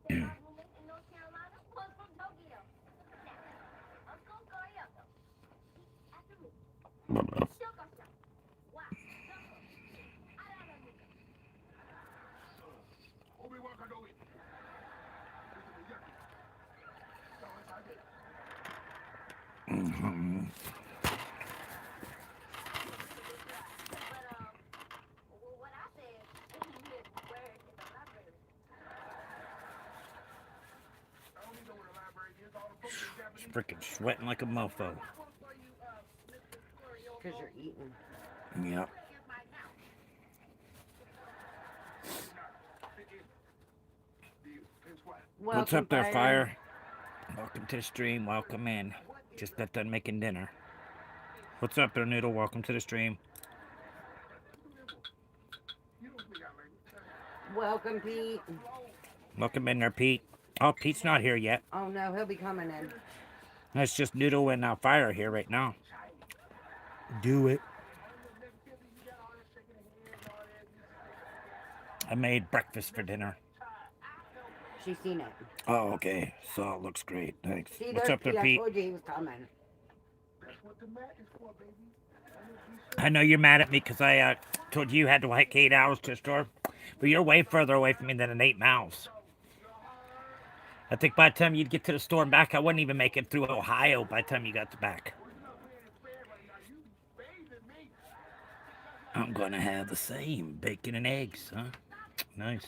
It's freaking sweating like a mofo. Because you're eating. Yep. What's Welcome, up there, Fire. Fire? Welcome to the stream. Welcome in. Just got done making dinner. What's up there, Noodle? Welcome to the stream. Welcome, Pete. Welcome in there, Pete. Oh, Pete's not here yet. Oh, no, he'll be coming in. That's just Noodle and Fire here right now. Do it. I made breakfast for dinner. She's seen it. Oh, okay. So it looks great. Thanks. See, What's there's up there, Pete. I Pete? told you he was coming. I know you're mad at me because I told you had to hike 8 hours to the store, but you're way further away from me than an 8 miles. I think by the time you'd get to the store and back, I wouldn't even make it through Ohio by the time you got to back. I'm gonna have the same bacon and eggs, huh? Nice.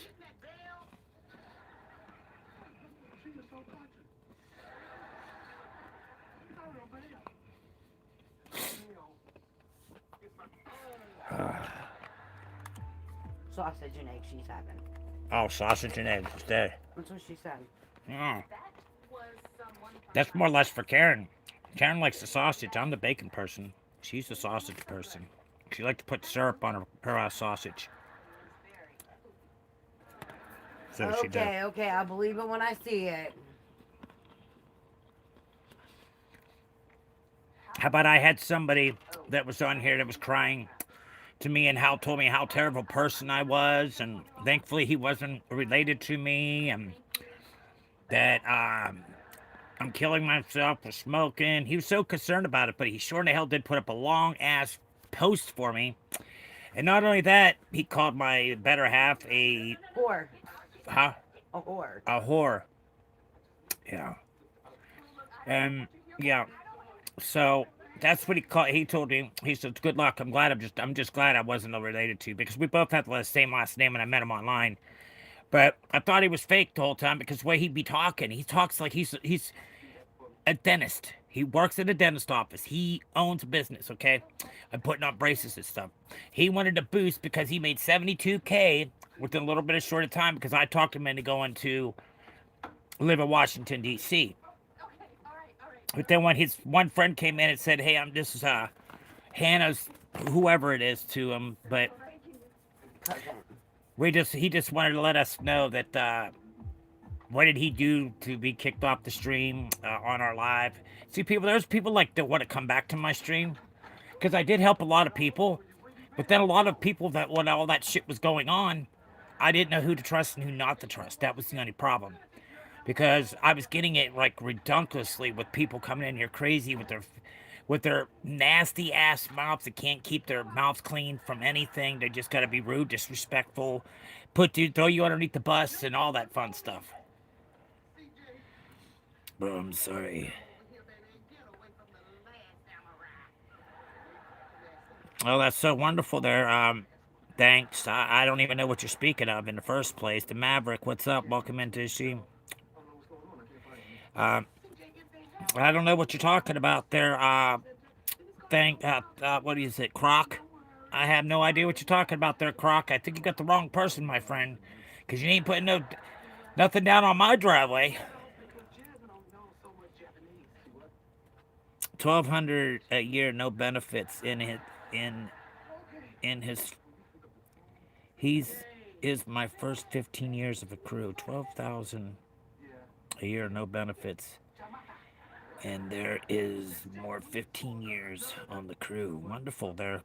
Sausage and eggs she's having. Oh, sausage and eggs instead. That's what she said. Yeah. That's more or less for Karen. Karen likes the sausage. I'm the bacon person. She's the sausage person. She likes to put syrup on her sausage. So she does. Okay, I'll believe it when I see it. How about I had somebody that was on here that was crying to me and told me how terrible person I was, and thankfully he wasn't related to me, and that I'm killing myself for smoking. He was so concerned about it, but he sure in the hell did put up a long ass post for me. And not only that, he called my better half a whore. Huh? A whore. A whore. Yeah. And yeah. So that's what he told me. He said, "Good luck. I'm just glad I wasn't related to you because we both had the same last name and I met him online. But I thought he was fake the whole time because the way he'd be talking, he talks like he's a dentist. He works at a dentist office. He owns a business, okay? I'm putting on braces and stuff. He wanted to boost because he made $72K within a little bit of short of time because I talked him into going to live in Washington, D.C. But then when his one friend came in and said, "Hey, this is Hannah's, whoever it is," to him, but he just wanted to let us know that what did he do to be kicked off the stream on our live. See, there's people like that want to come back to my stream because I did help a lot of people, but then a lot of people that when all that shit was going on, I didn't know who to trust and who not to trust. That was the only problem. Because I was getting it like redunculously with people coming in here crazy with their nasty ass mouths that can't keep their mouths clean from anything. They just gotta be rude, disrespectful, throw you underneath the bus and all that fun stuff. But I'm sorry. Well, that's so wonderful there. Thanks. I don't even know what you're speaking of in the first place. The Maverick, what's up? Welcome into the stream. I don't know what you're talking about there. What is it, Croc? I have no idea what you're talking about there, Croc. I think you got the wrong person, my friend, because you ain't putting nothing down on my driveway. 1,200 a year, no benefits in his. He's is my first 15 years of accrue. 12,000 a year, no benefits. And there is more 15 years on the crew. Wonderful there.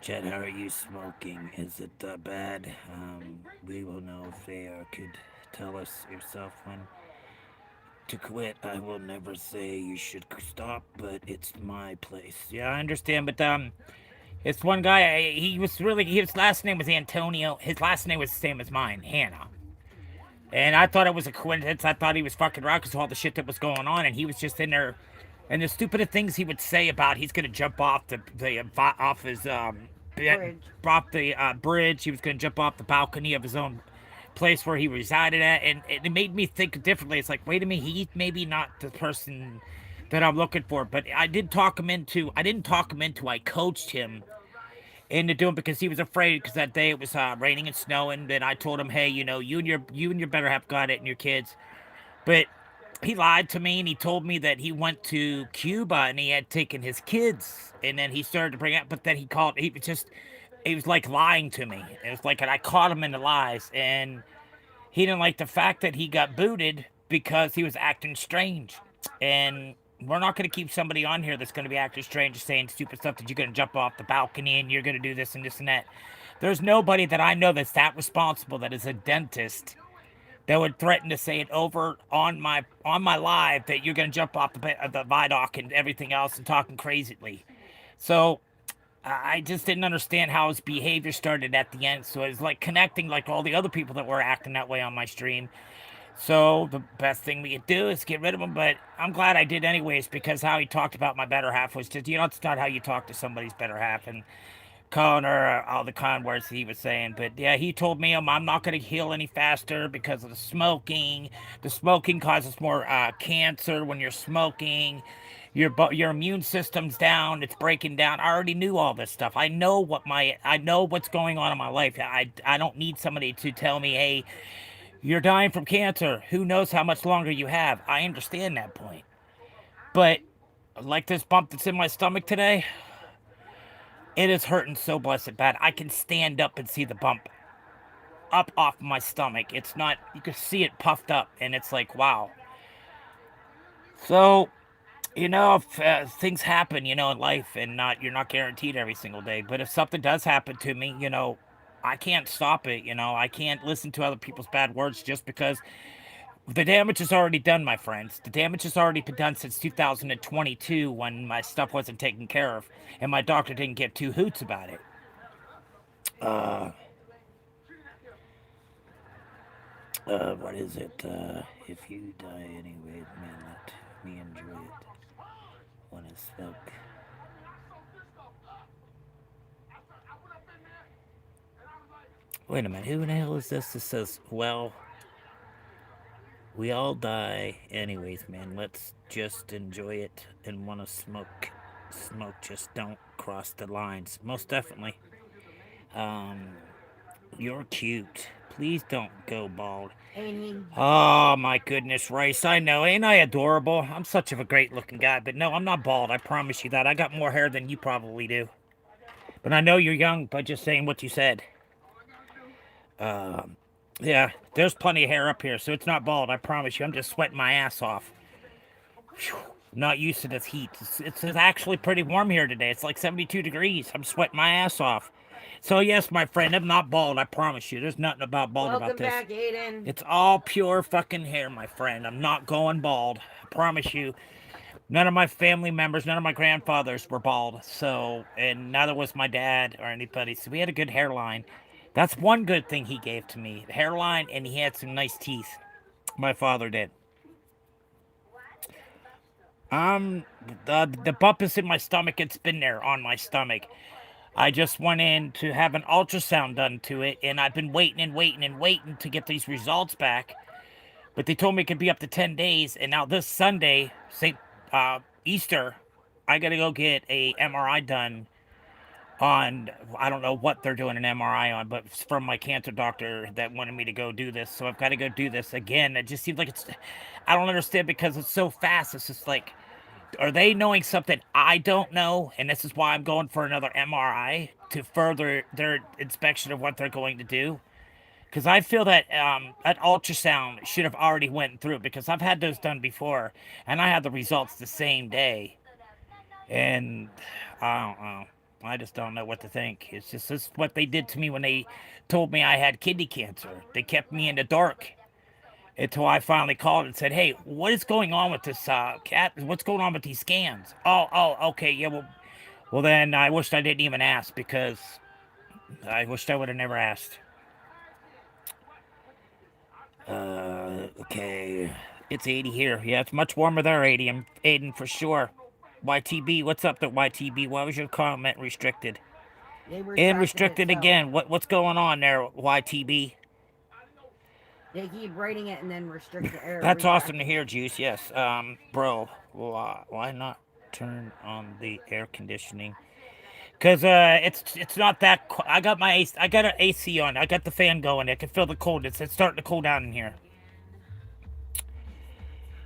Chad, how are you smoking? Is it bad? We will know if they could tell us yourself when to quit. I will never say you should stop, but it's my place. Yeah, I understand, but it's one guy. He was really his last name was Antonio. His last name was the same as mine, Hannah. And I thought it was a coincidence. I thought he was fucking right because of all the shit that was going on, and he was just in there. And the stupid things he would say about he's gonna jump off the off his Bridge. off the bridge. He was gonna jump off the balcony of his own place where he resided at, and it made me think differently. It's like, wait a minute, he's maybe not the person that I'm looking for, but I did talk him into. I didn't talk him into. I coached him into doing because he was afraid because that day it was raining and snowing. And I told him, hey, you and your better half got it and your kids, but he lied to me and he told me that he went to Cuba and he had taken his kids and then he started to bring up, but then he was like lying to me. It was like, and I caught him in the lies, and he didn't like the fact that he got booted because he was acting strange. And we're not going to keep somebody on here that's going to be acting strange, saying stupid stuff that you're going to jump off the balcony and you're going to do this and this and that. There's nobody that I know that's that responsible that is a dentist that would threaten to say it over on my live that you're going to jump off the viaduct and everything else and talking crazily. So I just didn't understand how his behavior started at the end. So it was like connecting like all the other people that were acting that way on my stream. So the best thing we could do is get rid of him. But I'm glad I did anyways because how he talked about my better half was just, it's not how you talk to somebody's better half. And calling her all the con words he was saying. But yeah, he told me I'm not going to heal any faster because of the smoking. The smoking causes more cancer when you're smoking. Your immune system's down. It's breaking down. I already knew all this stuff. I know what's going on in my life. I don't need somebody to tell me, hey, you're dying from cancer. Who knows how much longer you have? I understand that point. But like this bump that's in my stomach today, it is hurting so blessed bad. I can stand up and see the bump up off my stomach. It's not, you can see it puffed up, and it's like, wow. So, if things happen, in life, and you're not guaranteed every single day. But if something does happen to me, I can't stop it. I can't listen to other people's bad words just because the damage is already done, my friends. The damage has already been done since 2022 when my stuff wasn't taken care of, and my doctor didn't give two hoots about it. Uh, what is it? If you die anyway, man, let me enjoy it. When I smoke. Wait a minute, who in the hell is this that says, well, we all die anyways, man. Let's just enjoy it and want to smoke. Smoke, just don't cross the lines. Most definitely. Um, you're cute. Please don't go bald. And Oh my goodness, Rice. I know. Ain't I adorable? I'm such of a great looking guy, but no, I'm not bald. I promise you that. I got more hair than you probably do. But I know you're young by just saying what you said. Um, yeah, there's plenty of hair up here, so it's not bald. I promise you. I'm just sweating my ass off. Whew. I'm not used to this heat. It's actually pretty warm here today. It's like 72 degrees. I'm sweating my ass off. So yes, my friend, I'm not bald. I promise you. There's nothing about bald about welcome this. back, Aiden. It's all pure fucking hair, my friend. I'm not going bald. I promise you. None of my family members, none of my grandfathers were bald. So, and neither was my dad or anybody. So we had a good hairline. That's one good thing he gave to me. The hairline, and he had some nice teeth. My father did. Um, the bump is in my stomach. It's been there on my stomach. I just went in to have an ultrasound done to it, and I've been waiting and waiting and waiting to get these results back. But they told me it could be up to 10 days, and now this Sunday, St. Easter, I gotta go get a MRI done on, I don't know what they're doing an MRI on, but it's from my cancer doctor that wanted me to go do this. So I've got to go do this again. It just seems like I don't understand because it's so fast. It's just like, are they knowing something I don't know? And this is why I'm going for another MRI to further their inspection of what they're going to do. Because I feel that an ultrasound should have already went through because I've had those done before and I had the results the same day. And I don't know. I just don't know what to think. It's just this is what they did to me when they told me I had kidney cancer. They kept me in the dark until I finally called and said, "Hey, what is going on with this cat? What's going on with these scans?" Okay, yeah. Well, then I wished I didn't even ask because I wished I would have never asked. Okay. It's 80 here. Yeah, it's much warmer there, Aiden. Aiden, for sure. YTB, what's up there, YTB? Why was your comment restricted? They And retracted it, restricted so again. What's going on there, YTB? they keep writing it and then restrict the air, That's awesome to retracting hear, it. Juice. Yes. Bro, why not turn on the air conditioning? Cause it's not that. I got my AC. I got an AC on. I got the fan going. I can feel the cold. It's starting to cool down in here.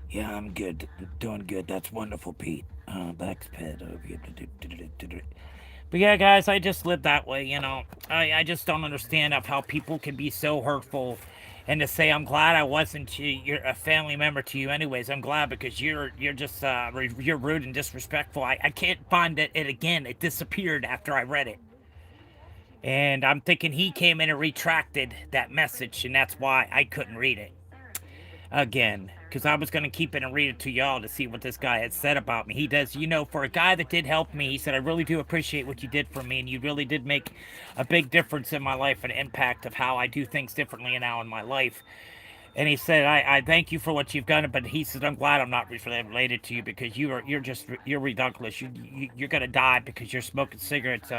Yeah, I'm good. Doing good. That's wonderful, Pete. Back's pet. But yeah, guys, I just live that way, you know. I just don't understand of how people can be so hurtful, and to say I'm glad I wasn't you're a family member to you, anyways. I'm glad because you're just you're rude and disrespectful. I can't find it again. It disappeared after I read it, and I'm thinking he came in and retracted that message, and that's why I couldn't read it again, because I was going to keep it and read it to y'all to see what this guy had said about me. He does, you know, for a guy that did help me, he said, I really do appreciate what you did for me, and you really did make a big difference in my life and impact of how I do things differently now in my life. And he said, I thank you for what you've done, but he said, I'm glad I'm not related to you because you're ridiculous. You're gonna die because you're smoking cigarettes.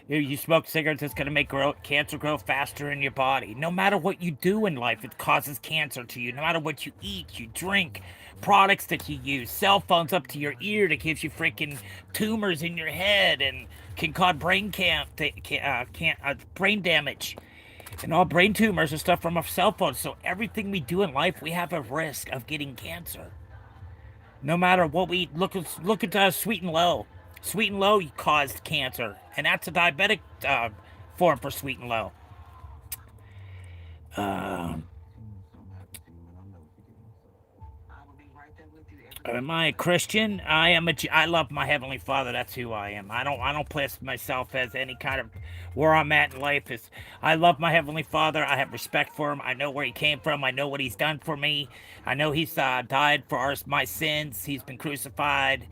You smoke cigarettes, it's gonna make cancer grow faster in your body. No matter what you do in life, it causes cancer to you. No matter what you eat, you drink, products that you use, cell phones up to your ear that gives you freaking tumors in your head and can cause brain damage and all brain tumors and stuff from a cell phone. So everything we do in life, we have a risk of getting cancer. No matter what we eat. Look at Sweet and Low. Sweet and Low caused cancer, and that's a diabetic form for Sweet and Low. Um, Am I a Christian? I am I love my heavenly Father. That's who I am. I don't place myself as any kind of where I'm at in life. Is I love my heavenly Father. I have respect for him. I know where he came from. I know what he's done for me. I know he's died for my sins. He's been crucified.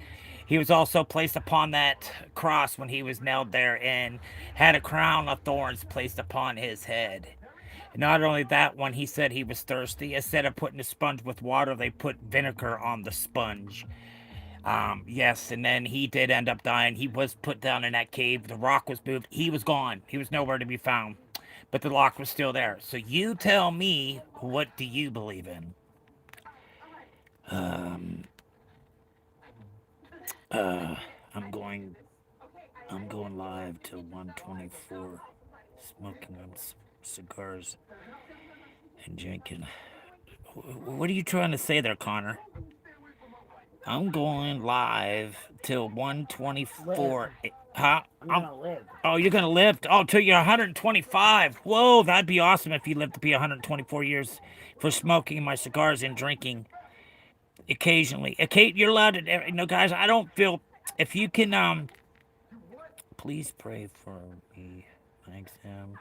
He was also placed upon that cross when he was nailed there and had a crown of thorns placed upon his head. Not only that, when he said he was thirsty, instead of putting a sponge with water, they put vinegar on the sponge. Yes, and then he did end up dying. He was put down in that cave. The rock was moved. He was gone. He was nowhere to be found. But the rock was still there. So you tell me, what do you believe in? Um, uh, I'm going. I'm going live till 124, smoking on cigars and drinking. What are you trying to say there, Connor? I'm going live till Live. 124. Huh? I'm gonna live. Oh, you're gonna live? Oh, till you're 125. Whoa, that'd be awesome if you lived to be 124 years for smoking my cigars and drinking occasionally. Okay, you're allowed to. Guys, I don't feel. If you can, please pray for me. My exam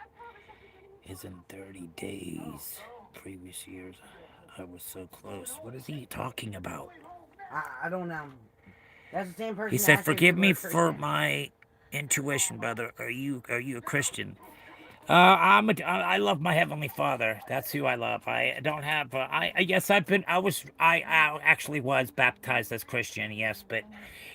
is in 30 days. Previous years, I was so close. What is he talking about? I don't know. That's the same person. He that said, asked if "Forgive you were me a for Christian. my intuition, brother. Are you a Christian?" I love my heavenly Father. That's who I love. I don't have. Yes, I actually was baptized as Christian. Yes, but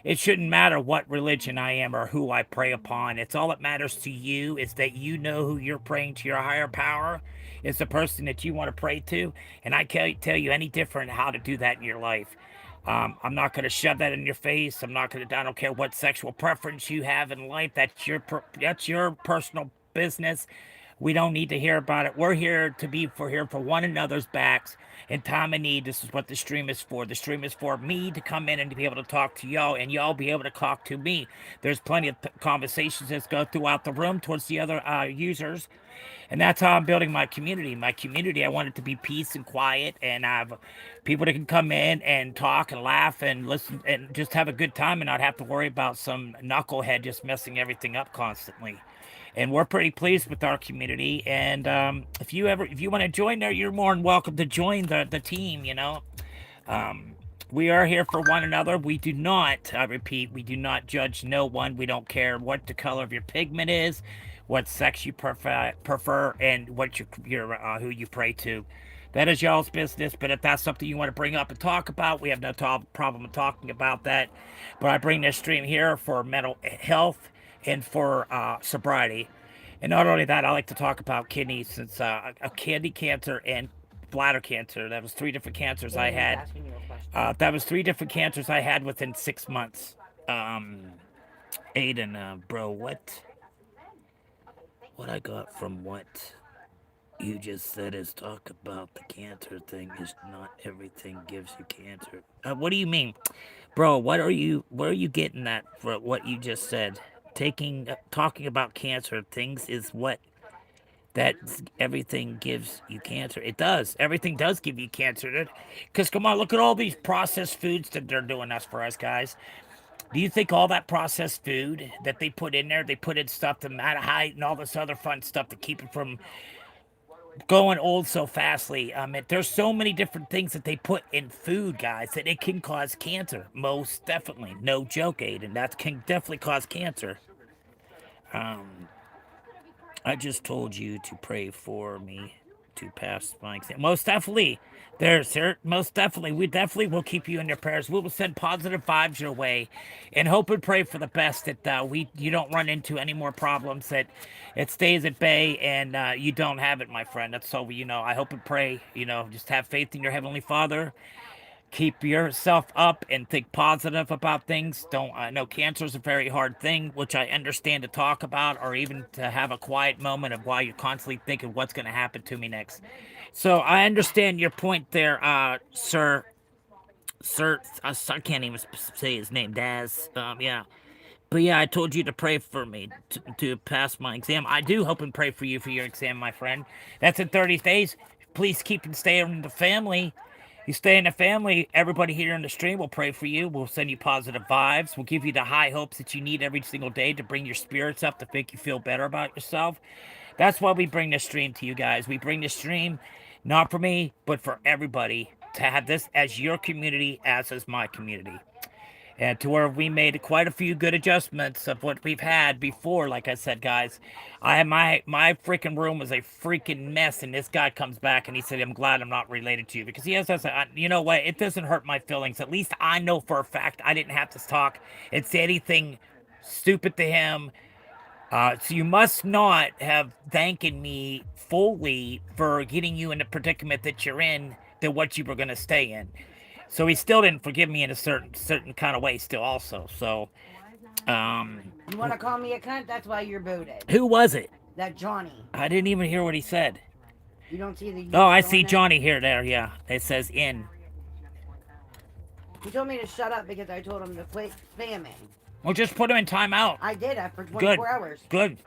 it shouldn't matter what religion I am or who I pray upon. It's all that matters to you is that you know who you're praying to. Your higher power is the person that you want to pray to, and I can't tell you any different how to do that in your life. I'm not going to shove that in your face. I'm not going to. I don't care what sexual preference you have in life. That's your personal business. We don't need to hear about it. We're here for one another's backs in time of need. This is what the stream is for. The stream is for me to come in and to be able to talk to y'all, and y'all be able to talk to me. There's plenty of conversations that go throughout the room towards the other users, and that's how I'm building my community. My community, I want it to be peace and quiet, and I have people that can come in and talk and laugh and listen and just have a good time and not have to worry about some knucklehead just messing everything up constantly. And we're pretty pleased with our community. And if you want to join there, you're more than welcome to join the team. Um, we are here for one another. We do not, I repeat, we do not judge no one. We don't care what the color of your pigment is, what sex you prefer, and what your who you pray to. That is y'all's business. But if that's something you want to bring up and talk about, we have no problem talking about that. But I bring this stream here for mental health and for sobriety. And not only that, I like to talk about kidneys since a kidney cancer and bladder cancer. That was three different cancers I had. That was three different cancers I had within 6 months. Aiden, bro, what I got from what you just said is talk about the cancer thing is not everything gives you cancer. What do you mean, bro? Where are you getting that for what you just said? Talking about cancer things is what that everything gives you cancer. It does. Everything does give you cancer. Because come on, look at all these processed foods that they're doing us for us guys. Do you think all that processed food that they put in there, they put in stuff to add height and all this other fun stuff to keep it from going old so fastly? There's so many different things that they put in food, guys, that it can cause cancer. Most definitely, no joke, Aiden. That can definitely cause cancer. Um, I just told you to pray for me to pass my exam. Most definitely. There, sir. Most definitely. We definitely will keep you in your prayers. We will send positive vibes your way and hope and pray for the best that you don't run into any more problems, that it stays at bay and you don't have it, my friend. That's all I hope and pray. Just have faith in your Heavenly Father, keep yourself up and think positive about things. Don't I know cancer is a very hard thing, which I understand to talk about, or even to have a quiet moment of why you're constantly thinking what's going to happen to me next. So I understand your point there, sir. Sir, I can't even say his name, Daz. Yeah. But yeah, I told you to pray for me to pass my exam. I do hope and pray for you for your exam, my friend. That's in 30 days. Please keep and stay in the family. You stay in the family, everybody here in the stream will pray for you. We'll send you positive vibes. We'll give you the high hopes that you need every single day to bring your spirits up, to make you feel better about yourself. That's why we bring this stream to you guys. We bring this stream not for me, but for everybody to have this as your community, as is my community. And to where we made quite a few good adjustments of what we've had before. Like I said, guys, my freaking room was a freaking mess, and this guy comes back and he said, "I'm glad I'm not related to you," because he has us. You know what? It doesn't hurt my feelings. At least I know for a fact I didn't have to talk and say anything stupid to him. So you must not have thanking me fully for getting you in the predicament that you're in, than what you were going to stay in. So he still didn't forgive me in a certain kind of way still also. So you want to call me a cunt? That's why you're booted. Who was it? That Johnny. I didn't even hear what he said. You don't see the... Oh, I see Johnny here, there, yeah. It says in. He told me to shut up because I told him to quit spamming. Well, just put him in timeout. I did that for 24 hours. Good.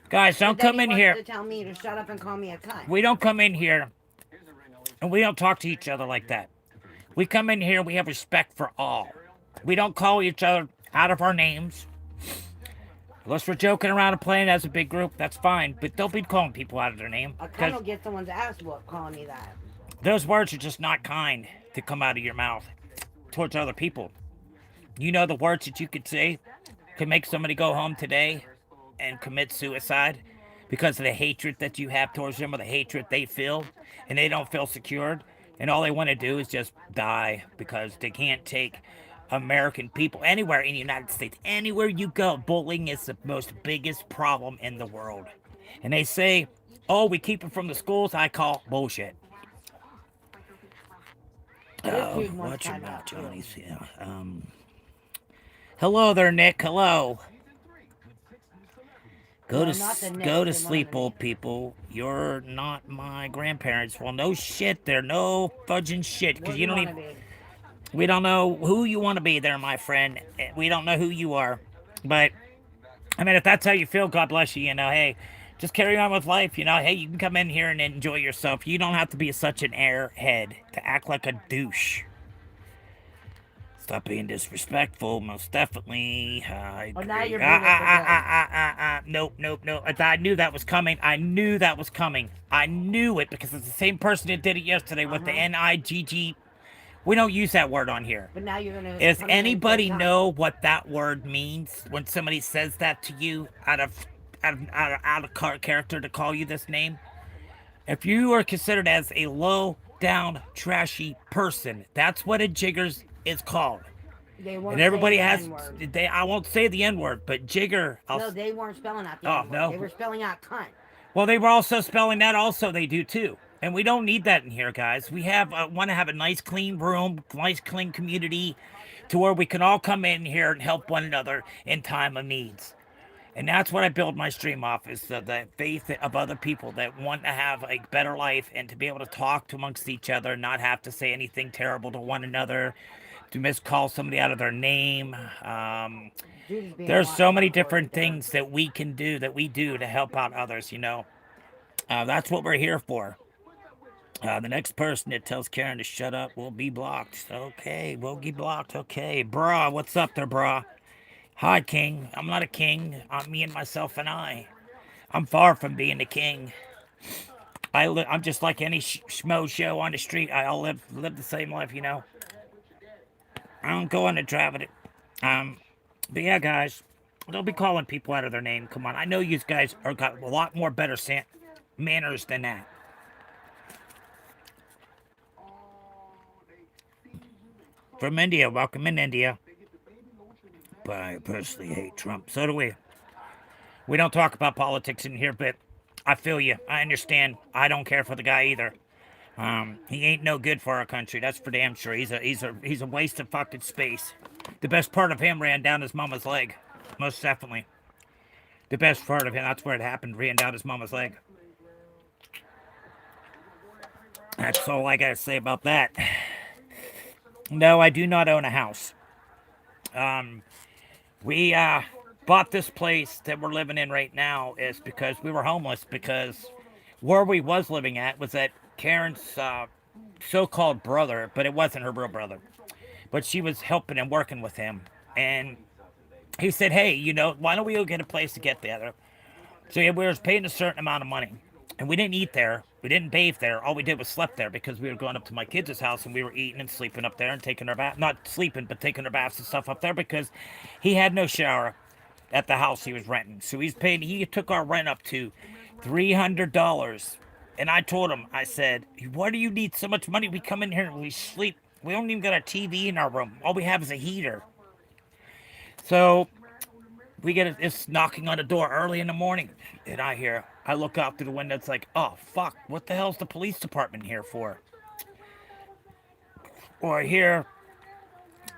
Guys, don't come in here. To tell me to shut up and call me a cunt. We don't come in here and we don't talk to each other like that. We come in here, we have respect for all. We don't call each other out of our names. Unless we're joking around and playing as a big group, that's fine. But don't be calling people out of their name. I kind of get someone's ass whooped calling me that. Those words are just not kind to come out of your mouth towards other people. You know the words that you could say can make somebody go home today and commit suicide because of the hatred that you have towards them, or the hatred they feel, and they don't feel secured, and all they want to do is just die because they can't take American people anywhere in the United States. Anywhere you go, bullying is the most biggest problem in the world. And they say, oh, we keep it from the schools. I call bullshit. Oh, watch your mouth, Johnny. Yeah. Hello there, Nick. Hello. Go Well, to not the Knicks. go to They won sleep, underneath. old people. You're not my grandparents. Well, no shit. They're no fudging shit What because do you you don't want to even. be? We don't know who you want to be, there, my friend. We don't know who you are, but I mean, if that's how you feel, God bless you. You know, hey, just carry on with life. You know, hey, you can come in here and enjoy yourself. You don't have to be such an airhead to act like a douche. Stop being disrespectful, most definitely. I Well, now agree. you're being it for good. Nope, nope, nope. I knew that was coming. I knew that was coming. I knew it because it's the same person that did it yesterday with the NIGG. We don't use that word on here. But now you're gonna Does come in and say anybody cunt. know what that word means when somebody says that to you out of character to call you this name? If you are considered as a low down trashy person, that's what a jiggers is called. They And weren't saying everybody the has N word. I won't say the N word, but jigger. No, they weren't spelling out the Oh N word. no. They were spelling out cunt. Well, they were also spelling that. Also, they do too. And we don't need that in here, guys. We have want to have a nice, clean room, nice, clean community, to where we can all come in here and help one another in time of needs. And that's what I build my stream off, is the faith of other people that want to have a better life and to be able to talk to amongst each other, not have to say anything terrible to one another, to miscall somebody out of their name. There's so many different things that we can do, that we do to help out others, you know. That's what we're here for. The next person that tells Karen to shut up will be blocked. Okay, we'll be blocked. Okay, brah, what's up there, brah? Hi, king. I'm not a king. I'm me and myself and I. I'm far from being a king. I'm just like any schmo show on the street. I all live the same life, you know. I don't go on the travel. But yeah, guys, don't be calling people out of their name. Come on, I know you guys are got a lot more better manners than that. From India, welcome in India. But I personally hate Trump. So do we. We don't talk about politics in here, but I feel you. I understand. I don't care for the guy either. He ain't no good for our country. That's for damn sure. He's a waste of fucking space. The best part of him ran down his mama's leg. Most definitely. The best part of him, that's where it happened, ran down his mama's leg. That's all I gotta say about that. No, I do not own a house. We bought this place that we're living in right now is because we were homeless, because where we was living at was at Karen's so-called brother, but it wasn't her real brother. But she was helping and working with him. And he said, hey, you know, why don't we go get a place to get together? So yeah, we were paying a certain amount of money. And we didn't eat there. We didn't bathe there. All we did was slept there, because we were going up to my kids' house and we were eating and sleeping up there and taking our bath. Not sleeping, but taking our baths and stuff up there, because he had no shower at the house he was renting. So he took our rent up to $300. And I told him, I said, why do you need so much money? We come in here and we sleep. We don't even got a TV in our room. All we have is a heater. So we get this knocking on the door early in the morning. And I look out through the window. It's like, oh, fuck. What the hell's the police department here for? Or here,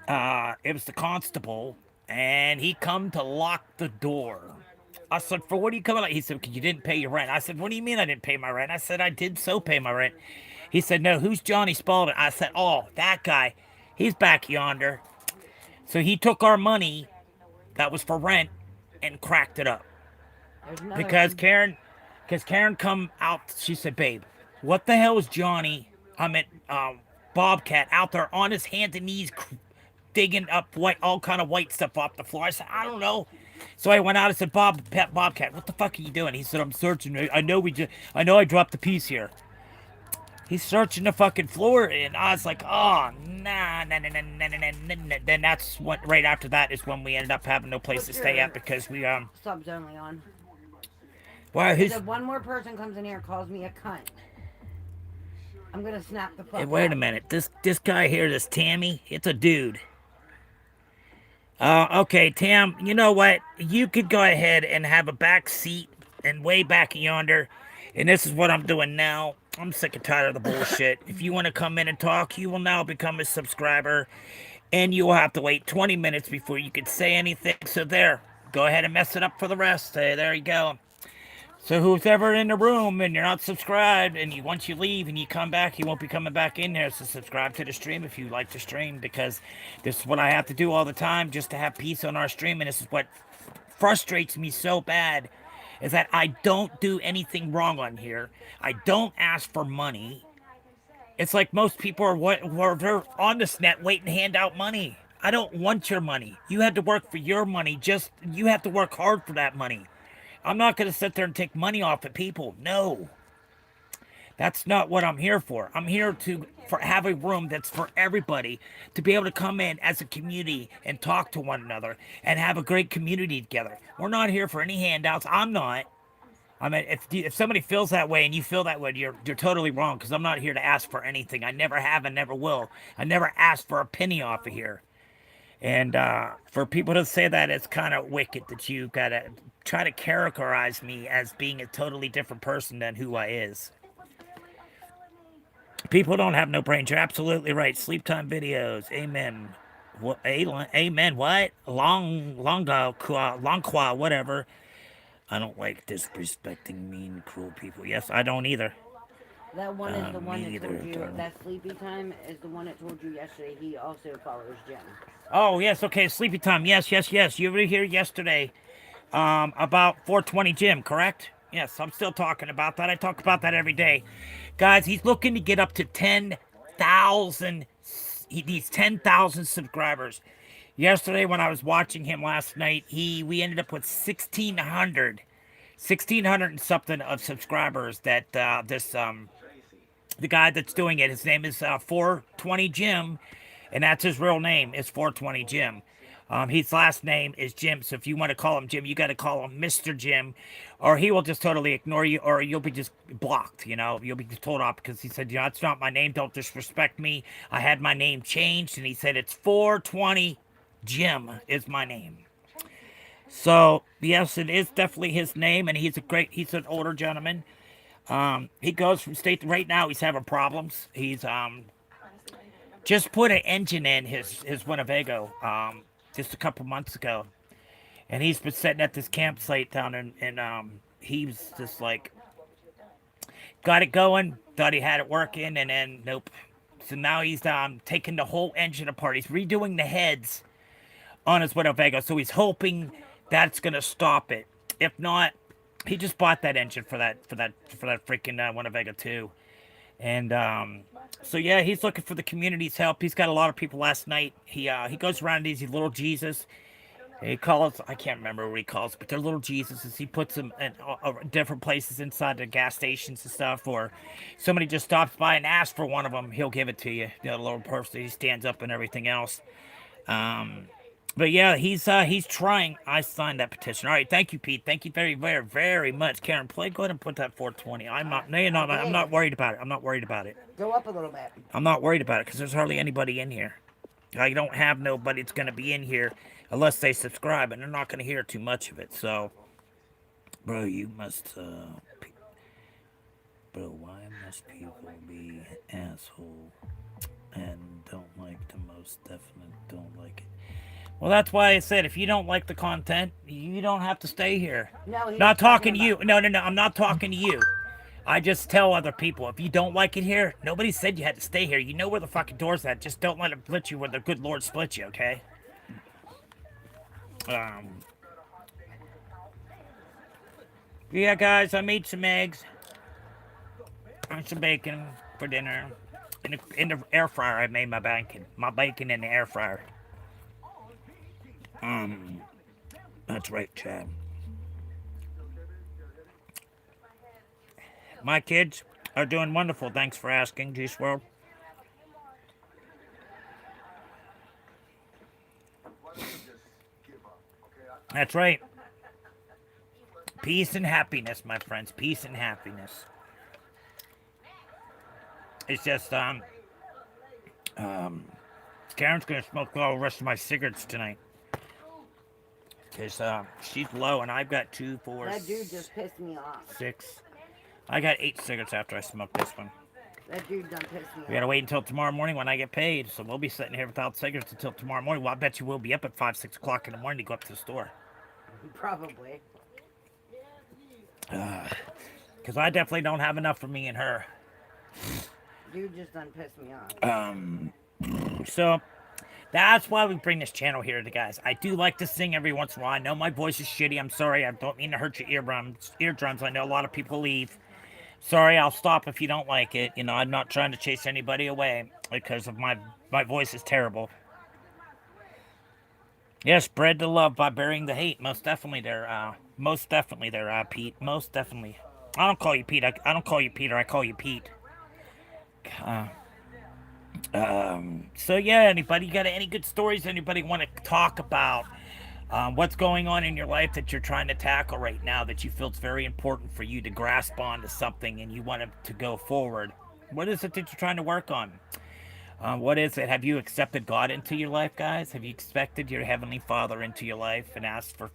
it was the constable. And he come to lock the door. I said, for what are you coming out? He said, because you didn't pay your rent. I said, what do you mean I didn't pay my rent? I said, I did so pay my rent. He said, no, who's Johnny Spalding? I said, oh, that guy. He's back yonder. So he took our money that was for rent and cracked it up. Because Karen come out, she said, babe, what the hell is Johnny, Bobcat, out there on his hands and knees digging up all kind of white stuff off the floor? I said, I don't know. So I went out and said, Bobcat, what the fuck are you doing? He said, I'm searching. I know I dropped the piece here. He's searching the fucking floor, and I was like, oh, nah. Then that's what, right after that is when we ended up having no place to stay at, because we, subs only on. Well, if one more person comes in here and calls me a cunt, I'm gonna snap the fuck. Hey, wait a minute. This guy here, this Tammy, it's a dude. Okay, Tam, you know what? You could go ahead and have a back seat and way back yonder. And this is what I'm doing now. I'm sick and tired of the bullshit. If you want to come in and talk, you will now become a subscriber. And you will have to wait 20 minutes before you can say anything. So there. go ahead and mess it up for the rest. There you go. So who's ever in the room and you're not subscribed, and once you leave and you come back, you won't be coming back in there. So subscribe to the stream if you like the stream, because this is what I have to do all the time just to have peace on our stream. And this is what frustrates me so bad, is that I don't do anything wrong on here. I don't ask for money. It's like most people they're on this net waiting to hand out money. I don't want your money. You had to work for your money. You have to work hard for that money. I'm not going to sit there and take money off of people. No. That's not what I'm here for. I'm here to have a room that's for everybody to be able to come in as a community and talk to one another and have a great community together. We're not here for any handouts. I'm not. I mean, if somebody feels that way and you feel that way, you're totally wrong, because I'm not here to ask for anything. I never have and never will. I never asked for a penny off of here. And for people to say that, it's kind of wicked that you got to try to characterize me as being a totally different person than who I is. People don't have no brains. You're absolutely right. Sleep time videos. Amen. What? Amen. What? Longqua, whatever. I don't like disrespecting mean, cruel people. Yes, I don't either. That one is the one that either, told you, darling. that sleepy time is the one that told you yesterday he also follows Jim. Oh, yes, okay, sleepy time. Yes. You were here yesterday about 420 Jim, correct? Yes, I'm still talking about that. I talk about that every day. Guys, he's looking to get up to 10,000. He needs 10,000 subscribers. Yesterday, when I was watching him last night, we ended up with 1,600 and something of subscribers. That the guy that's doing it, his name is 420 Jim, and that's his real name, is 420 Jim. His last name is Jim, so if you want to call him Jim, you got to call him Mr. Jim, or he will just totally ignore you, or you'll be just blocked, you'll be told off, because he said, it's not my name, don't disrespect me, I had my name changed, and he said, it's 420 Jim is my name. So, yes, it is definitely his name, and he's an older gentleman. He goes from state to, right now he's having problems. He's just put an engine in his Winnebago just a couple months ago, and he's been sitting at this campsite down and he was just like, got it going, thought he had it working, and then nope. So now he's taking the whole engine apart. He's redoing the heads on his Winnebago, so he's hoping that's gonna stop it. If not, he just bought that engine for that freaking Winnebago too. And so yeah, he's looking for the community's help. He's got a lot of people. Last night he goes around these little Jesus. He calls, I can't remember what he calls, but they're little Jesuses. He puts them in different places inside the gas stations and stuff. Or somebody just stops by and asks for one of them, he'll give it to you. The little person, he stands up and everything else. But yeah, he's trying. I signed that petition. All right, thank you, Pete. Thank you very, very, very much, Karen. Play. Go ahead and put that 420. I'm not. No, you're not. I'm not worried about it. I'm not worried about it. Go up a little bit. I'm not worried about it because there's hardly anybody in here. I don't have nobody that's gonna be in here unless they subscribe, and they're not gonna hear too much of it. So, bro, you must. Bro, why must people be asshole and don't like the most definite? Don't like it. Well, that's why I said if you don't like the content, you don't have to stay here. No, he's not talking to you. No, I'm not talking to you. I just tell other people, if you don't like it here, nobody said you had to stay here. You know where the fucking door's at. Just don't let it split you where the good Lord split you, okay? Yeah, guys, I made some eggs and some bacon for dinner. In the air fryer, I made my bacon. My bacon in the air fryer. That's right, Chad. My kids are doing wonderful. Thanks for asking, Juice World. That's right. Peace and happiness, my friends. Peace and happiness. It's just, Karen's gonna smoke all the rest of my cigarettes tonight. Because, she's low and I've got 2, 4, That dude just pissed me off. 6. I got 8 cigarettes after I smoked this one. That dude done pissed me off. We gotta wait until tomorrow morning when I get paid, so we'll be sitting here without cigarettes until tomorrow morning. Well, I bet you we'll be up at 5, 6 o'clock in the morning to go up to the store. Probably. Because I definitely don't have enough for me and her. You just done pissed me off. So that's why we bring this channel here to guys. I do like to sing every once in a while. I know my voice is shitty. I'm sorry. I don't mean to hurt your eardrums. I know a lot of people leave. Sorry, I'll stop if you don't like it. You know, I'm not trying to chase anybody away because of my voice is terrible. Yeah, spread the love by burying the hate. Most definitely there. Most definitely there, Pete. Most definitely. I don't call you Pete. I don't call you Peter. I call you Pete. Uh, so yeah, anybody got any good stories? Anybody want to talk about what's going on in your life that you're trying to tackle right now that you feel it's very important for you to grasp onto something and you want it to go forward? What is it that you're trying to work on? What is it? Have you accepted God into your life, guys? Have you accepted your Heavenly Father into your life and asked for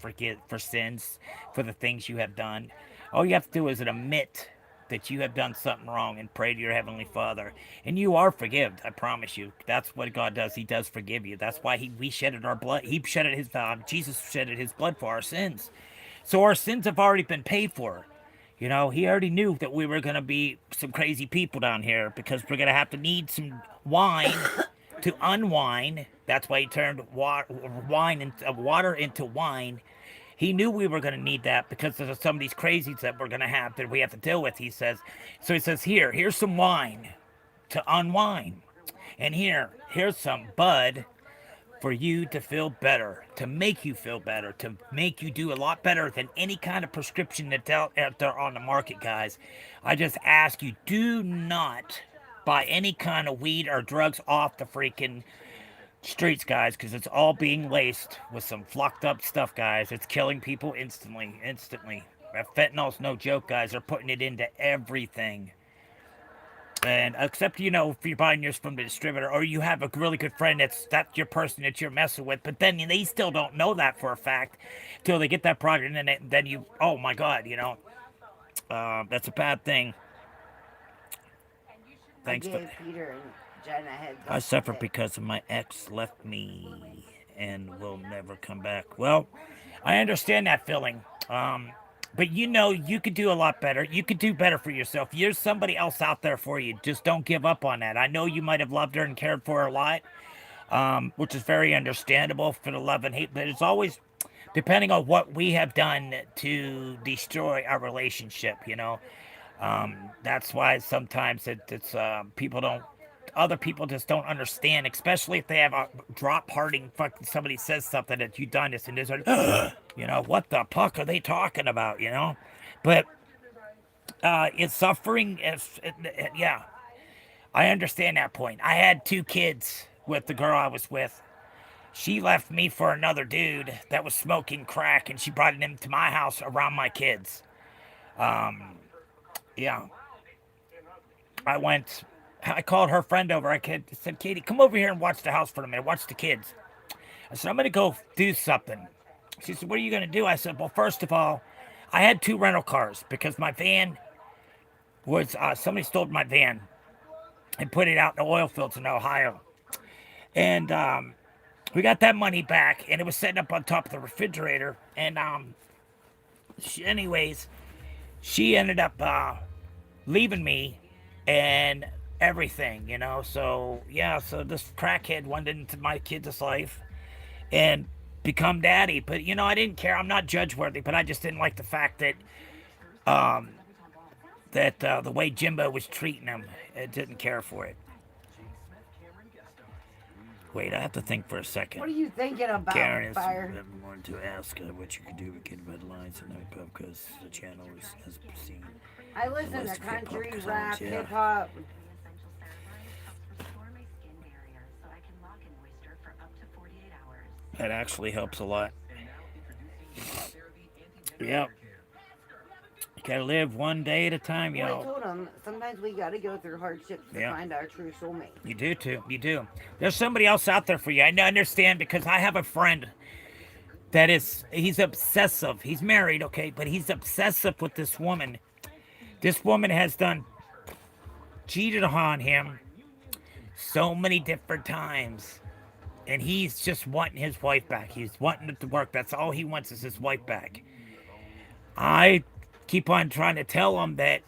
sins, for the things you have done? All you have to do is admit that you have done something wrong and pray to your Heavenly Father. And you are forgiven, I promise you. That's what God does. He does forgive you. That's why we shedded our blood. Jesus shedded his blood for our sins. So our sins have already been paid for. You know, he already knew that we were going to be some crazy people down here because we're going to have to need some wine to unwind. That's why he turned water into wine. He knew we were going to need that because of some of these crazies that we're going to have that we have to deal with, he says. So he says, here's some wine to unwind. And here's some bud for you to feel better, to make you feel better, to make you do a lot better than any kind of prescription that's out there on the market, guys. I just ask you, do not buy any kind of weed or drugs off the freaking streets, guys, because it's all being laced with some fucked up stuff, guys. It's killing people instantly. Fentanyl's no joke, guys. They're putting it into everything. And except, you know, if you're buying yours from the distributor or you have a really good friend that's your person that you're messing with, but then they still don't know that for a fact till they get that product, and then you, oh my God, you know, that's a bad thing. Thanks. I gave Peter and Jen a heads up. I suffer because my ex left me and will never come back. Well, I understand that feeling. But you know, you could do a lot better. You could do better for yourself. There's somebody else out there for you. Just don't give up on that. I know you might have loved her and cared for her a lot, which is very understandable for the love and hate. But it's always depending on what we have done to destroy our relationship, you know. That's why sometimes it's people don't, other people just don't understand, especially if they have a drop hearting fucking somebody says something that you done this and this, you know, what the fuck are they talking about, you know? But it's suffering. Yeah, I understand that point. I had 2 kids with the girl I was with. She left me for another dude that was smoking crack, and she brought him to my house around my kids. Yeah. I called her friend over. I said, Katie, come over here and watch the house for a minute. Watch the kids. I said, I'm going to go do something. She said, what are you going to do? I said, well, first of all, I had 2 rental cars because my van was, somebody stole my van and put it out in the oil fields in Ohio. And we got that money back, and it was sitting up on top of the refrigerator. And she ended up leaving me and everything, you know. So yeah, so this crackhead went into my kid's life and become daddy. But you know, I didn't care. I'm not judge worthy, but I just didn't like the fact that the way Jimbo was treating him. I didn't care for it. Wait, I have to think for a second. What are you thinking about, Karen is Fire? wanted to ask what you could do with Kid Red Lines and because the channel has seen. I listen to country, rap, hip hop. That actually helps a lot. Yep. You gotta live one day at a time, Well, y'all. I told him sometimes we gotta go through hardships to find our true soulmate. You do too. You do. There's somebody else out there for you. I understand because I have a friend that he's obsessive. He's married, okay, but he's obsessive with this woman. This woman has cheated on him so many different times. And he's just wanting his wife back. He's wanting it to work. That's all he wants is his wife back. I keep on trying to tell him that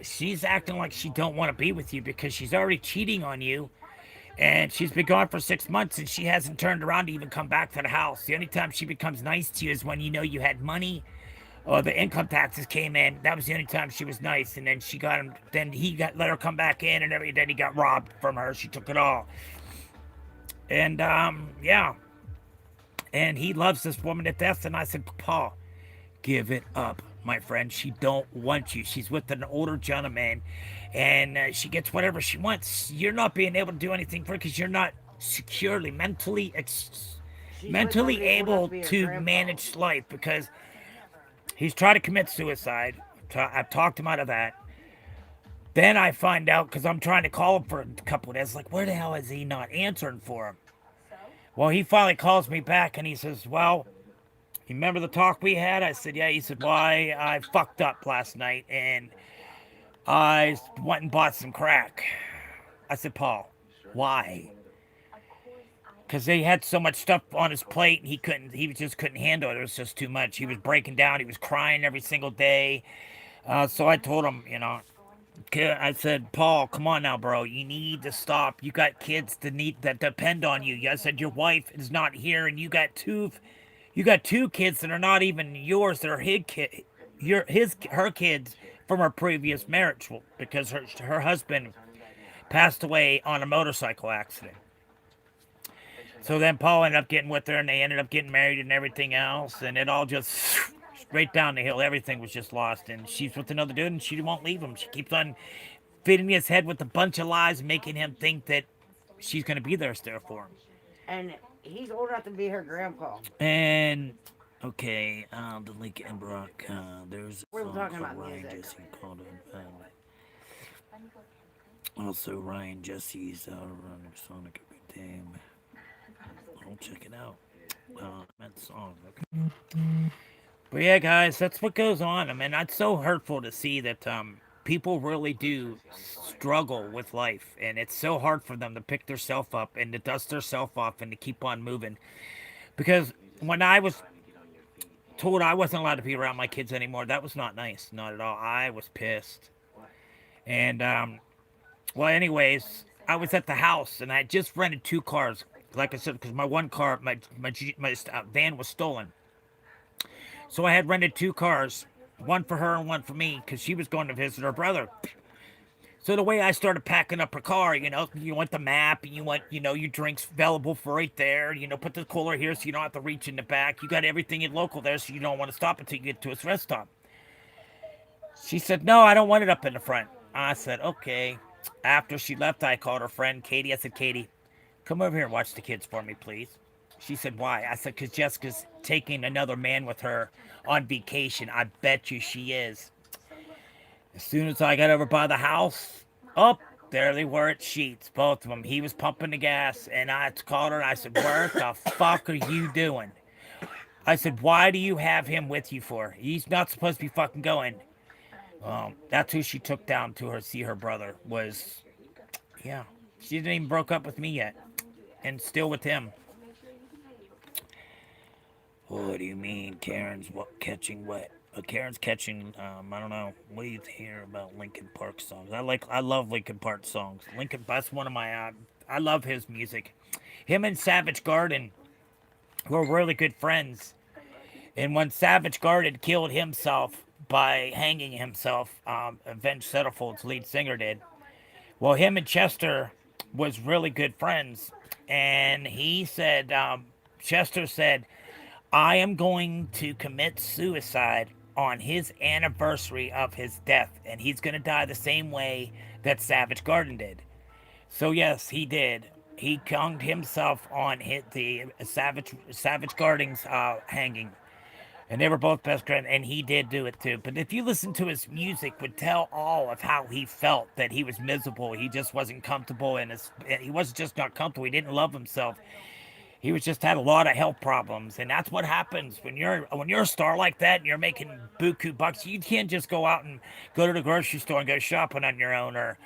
she's acting like she don't want to be with you because she's already cheating on you, and she's been gone for 6 months and she hasn't turned around to even come back to the house. The only time she becomes nice to you is when you know you had money or the income taxes came in. That was the only time she was nice. And then she got him. Then he got let her come back in, and every then he got robbed from her. She took it all. And yeah, and he loves this woman to death. And I said, Paul, give it up, my friend. She don't want you. She's with an older gentleman, and she gets whatever she wants. You're not being able to do anything for her because you're not securely, mentally able to manage life. Because he's tried to commit suicide. I've talked him out of that. Then I find out because I'm trying to call him for a couple of days. Like, where the hell is he not answering for him? Well, he finally calls me back and he says, well, you remember the talk we had? I said, yeah. He said, well, I fucked up last night and I went and bought some crack. I said, Paul, why? Because they had so much stuff on his plate and he just couldn't handle it. It was just too much. He was breaking down. He was crying every single day. So I told him, I said, Paul, come on now, bro. You need to stop. You got kids that depend on you. I said your wife is not here, and you got two kids that are not even yours. That are her kids from her previous marriage because her husband passed away on a motorcycle accident. So then Paul ended up getting with her, and they ended up getting married and everything else, and it all just straight down the hill. Everything was just lost, and she's with another dude, and she won't leave him. She keeps on fitting his head with a bunch of lies, making him think that she's going to be there still for him. And he's old enough to be her grandpa. And okay, the Link and Brock. There's We're a song talking from about Ryan music. Jesse called it. Also, Ryan Jesse's running Sonic a good game. I'll check it out. That song. Okay. But yeah, guys, that's what goes on. I mean, it's so hurtful to see that people really do struggle with life, and it's so hard for them to pick themselves up and to dust themselves off and to keep on moving. Because when I was told I wasn't allowed to be around my kids anymore, that was not nice, not at all. I was pissed. And well, anyways, I was at the house and I had just rented two cars. Like I said, because my one car, my van was stolen. So I had rented two cars, one for her and one for me, because she was going to visit her brother. So the way I started packing up her car, you want the map, and you want, your drinks available for right there. Put the cooler here so you don't have to reach in the back. You got everything in local there, so you don't want to stop until you get to a rest stop. She said, no, I don't want it up in the front. I said, okay. After she left, I called her friend, Katie. I said, Katie, come over here and watch the kids for me, please. She said, why? I said, because Jessica's taking another man with her on vacation. I bet you she is. As soon as I got over by the house, there they were at Sheets, both of them. He was pumping the gas, and I called her, and I said, what the fuck are you doing? I said, why do you have him with you for? He's not supposed to be fucking going. That's who she took down to see her brother was, yeah. She didn't even broke up with me yet, and still with him. What do you mean, Karen's catching what? Karen's catching. I don't know. What do you hear about Linkin Park songs? I love Linkin Park songs. That's one of my. I love his music. Him and Savage Garden were really good friends. And when Savage Garden killed himself by hanging himself, Avenged Sevenfold's lead singer did. Well, him and Chester was really good friends, and he said, Chester said, I am going to commit suicide on his anniversary of his death, and he's going to die the same way that Savage Garden did. So yes, he did. He hung himself on the Savage Garden's hanging, and they were both best friends, and he did do it too. But if you listen to his music, would tell all of how he felt, that he was miserable. He just wasn't comfortable he wasn't just not comfortable. He didn't love himself. He was just had a lot of health problems, and that's what happens when you're a star like that and you're making buku bucks. You can't just go out and go to the grocery store and go shopping on your own, or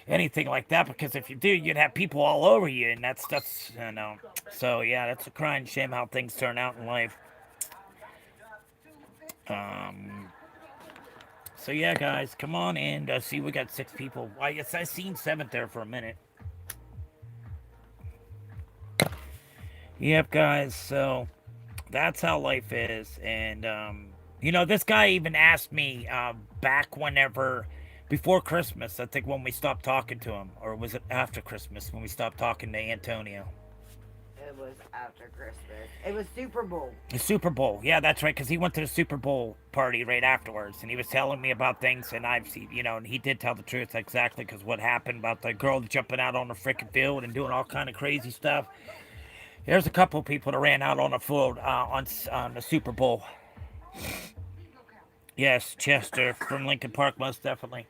anything like that, because if you do, you'd have people all over you, and that's you know. So yeah, that's a crying shame how things turn out in life. Um. So yeah, guys, come on in. See, we got 6 people. I seen 7 there for a minute. Yep, guys. So that's how life is, and this guy even asked me back whenever. Before Christmas, I think when we stopped talking to him, or was it after Christmas when we stopped talking to Antonio? It was after Christmas. It was Super Bowl. The Super Bowl. Yeah, that's right, because he went to the Super Bowl party right afterwards, and he was telling me about things, and I've seen, and he did tell the truth exactly, because what happened about the girl jumping out on the freaking field and doing all kind of crazy stuff. There's a couple of people that ran out on the field on the Super Bowl. Yes, Chester from Lincoln Park, most definitely.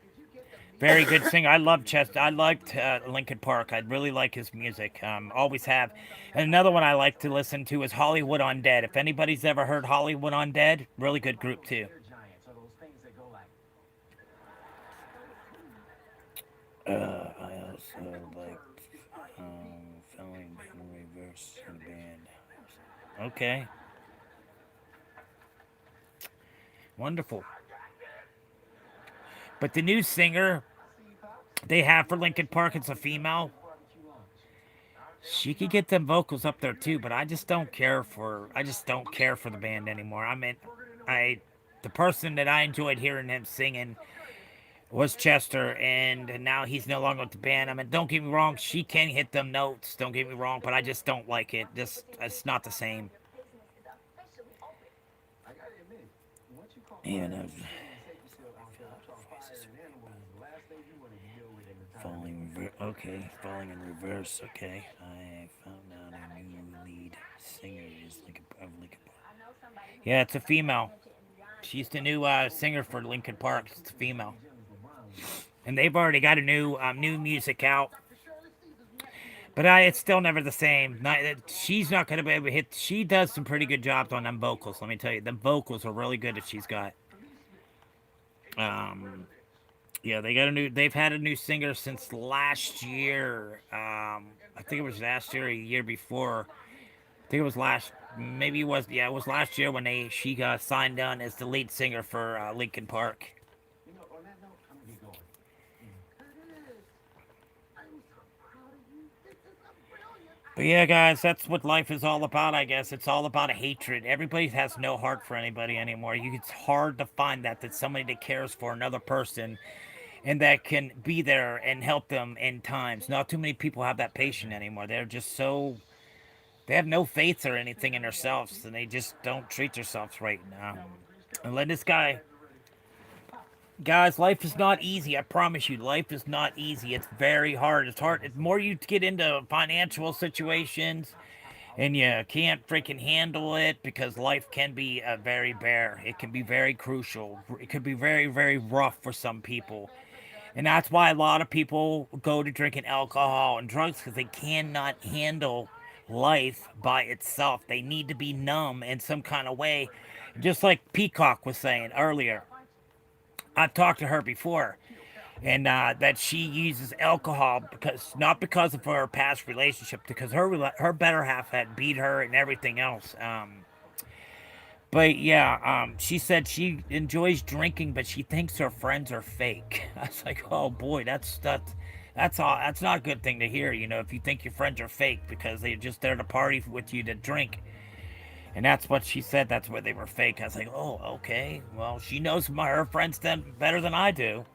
Very good singer. I love Chester. I liked Lincoln Park. I really like his music. Always have. And another one I like to listen to is Hollywood Undead. If anybody's ever heard Hollywood Undead, really good group too. I also like filling in reverse in band. Okay, wonderful. But the new singer they have for Lincoln Park, it's a female. She could get them vocals up there too, but I just don't care for the band anymore. I mean, I the person that I enjoyed hearing him singing was Chester, and now he's no longer with the band. I mean, don't get me wrong, she can hit them notes. Don't get me wrong, but I just don't like it. Just it's not the same. And falling in reverse. Okay, I found out a new lead singer is Lincoln Park. Yeah, it's a female. She's the new singer for Lincoln Park. It's a female, and they've already got a new music out. But it's still never the same. She's not gonna be able to hit. She does some pretty good jobs on them vocals. Let me tell you, the vocals are really good that she's got. Um, yeah, They've had a new singer since last year. I think it was last year, or a year before. I think it was last. Maybe it was. Yeah, it was last year when she got signed on as the lead singer for Linkin Park. But yeah, guys, that's what life is all about, I guess. It's all about a hatred. Everybody has no heart for anybody anymore. It's hard to find that somebody that cares for another person and that can be there and help them in times. Not too many people have that patience anymore. They're just so they have no faith or anything in themselves, and they just don't treat themselves right now. And let this guy, guys, life is not easy. I promise you, life is not easy. It's very hard. It's hard. The more you get into financial situations, and you can't freaking handle it because life can be very bare. It can be very crucial. It could be very, very rough for some people. And that's why a lot of people go to drinking alcohol and drugs because they cannot handle life by itself. They need to be numb in some kind of way. Just like Peacock was saying earlier. I've talked to her before, and that she uses alcohol not because of her past relationship, because her better half had beat her and everything else. But yeah, she said she enjoys drinking, but she thinks her friends are fake. I was like, oh boy, that's not a good thing to hear. If you think your friends are fake because they're just there to party with you to drink, and that's what she said. That's where they were fake. I was like, oh, okay. Well, she knows her friends then better than I do.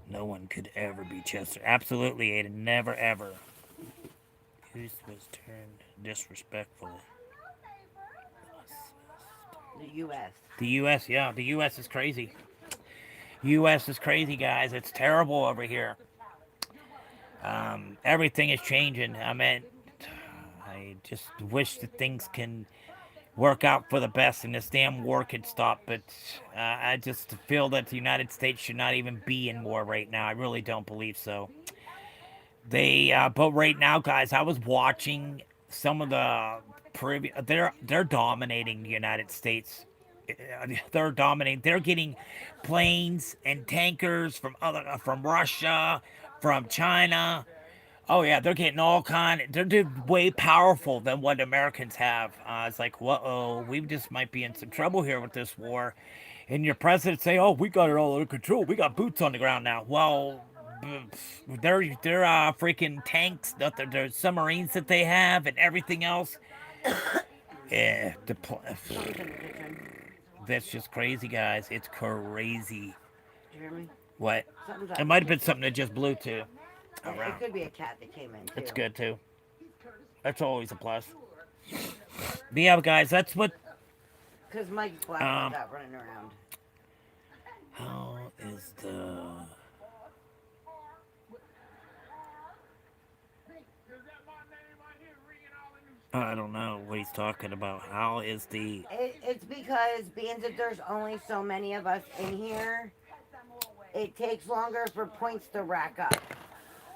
No one could ever be Chester. Absolutely, Aiden. Never ever. Whose was turned disrespectful? The U.S. The U.S. Yeah, the U.S. is crazy. U.S. is crazy, guys. It's terrible over here. Everything is changing. I mean, I just wish that things can work out for the best and this damn war could stop. But I just feel that the United States should not even be in war right now. I really don't believe so. But right now, guys, I was watching some of the previous. They're dominating the United States. They're dominating. They're getting planes and tankers from Russia, from China. Oh yeah, they're getting all kind. They're way powerful than what Americans have. It's like, whoa, we just might be in some trouble here with this war. And your president say, "Oh, we got it all under control. We got boots on the ground now." Well, they're freaking tanks, their submarines that they have, and everything else. Yeah, Something's in the kitchen. that's just crazy, guys. It's crazy. Did you hear me? What? Something's It out in might the have been kitchen. something that just blew too. It Around. could be a cat that came in That's too. good too. That's always a plus. But yeah, guys, that's what. Cause Mike's black one's Um, out running around. how is the? I don't know what he's talking about. How is the? It's because being that there's only so many of us in here, it takes longer for points to rack up.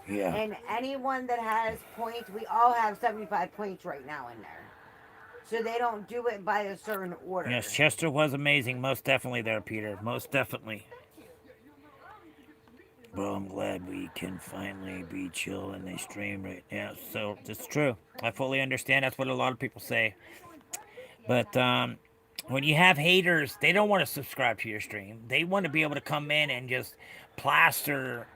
Yeah. And anyone that has points, we all have 75 points right now in there. So they don't do it by a certain order. Yes, Chester was amazing. Most definitely there, Peter. Most definitely. Well, I'm glad we can finally be chill in the stream right now. So it's true. I fully understand. That's what a lot of people say. But when you have haters, they don't want to subscribe to your stream. They want to be able to come in and just plaster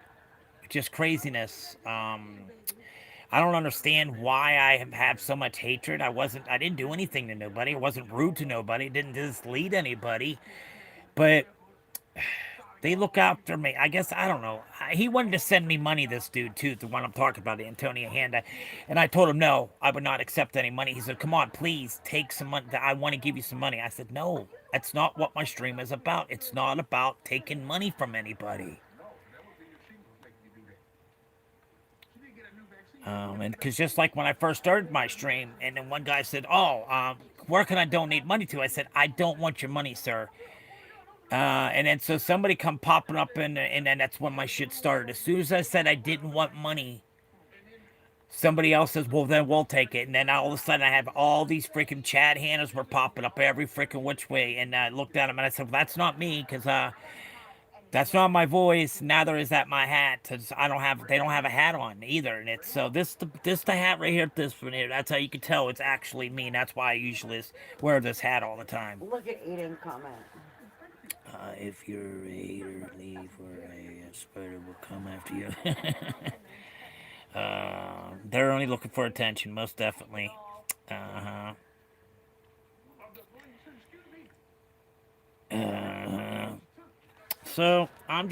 just craziness. I don't understand why I have so much hatred. I didn't do anything to nobody. I wasn't rude to nobody. Didn't mislead anybody. But they look after me. I guess I don't know. He wanted to send me money. This dude too, the one I'm talking about, the Antonio Handa, and I told him no, I would not accept any money. He said, "Come on, please take some money. I want to give you some money." I said, "No, that's not what my stream is about. It's not about taking money from anybody." And because just like when I first started my stream, and then one guy said, "Oh, where can I donate money to?" I said, "I don't want your money, sir." And then so somebody come popping up, and then that's when my shit started. As soon as I said I didn't want money, somebody else says, "Well, then we'll take it." And then all of a sudden, I have all these freaking Chad Hannahs were popping up every freaking which way. And I looked at them and I said, "Well, that's not me, because that's not my voice. Neither is that my hat. 'Cause I don't have. They don't have a hat on either." And it's so this the hat right here. This one here. That's how you can tell it's actually me. And that's why I usually wear this hat all the time. Look at Aiden comment. If you're a hater, leave or a spider will come after you. They're only looking for attention, most definitely. Uh-huh. Uh-huh. So, I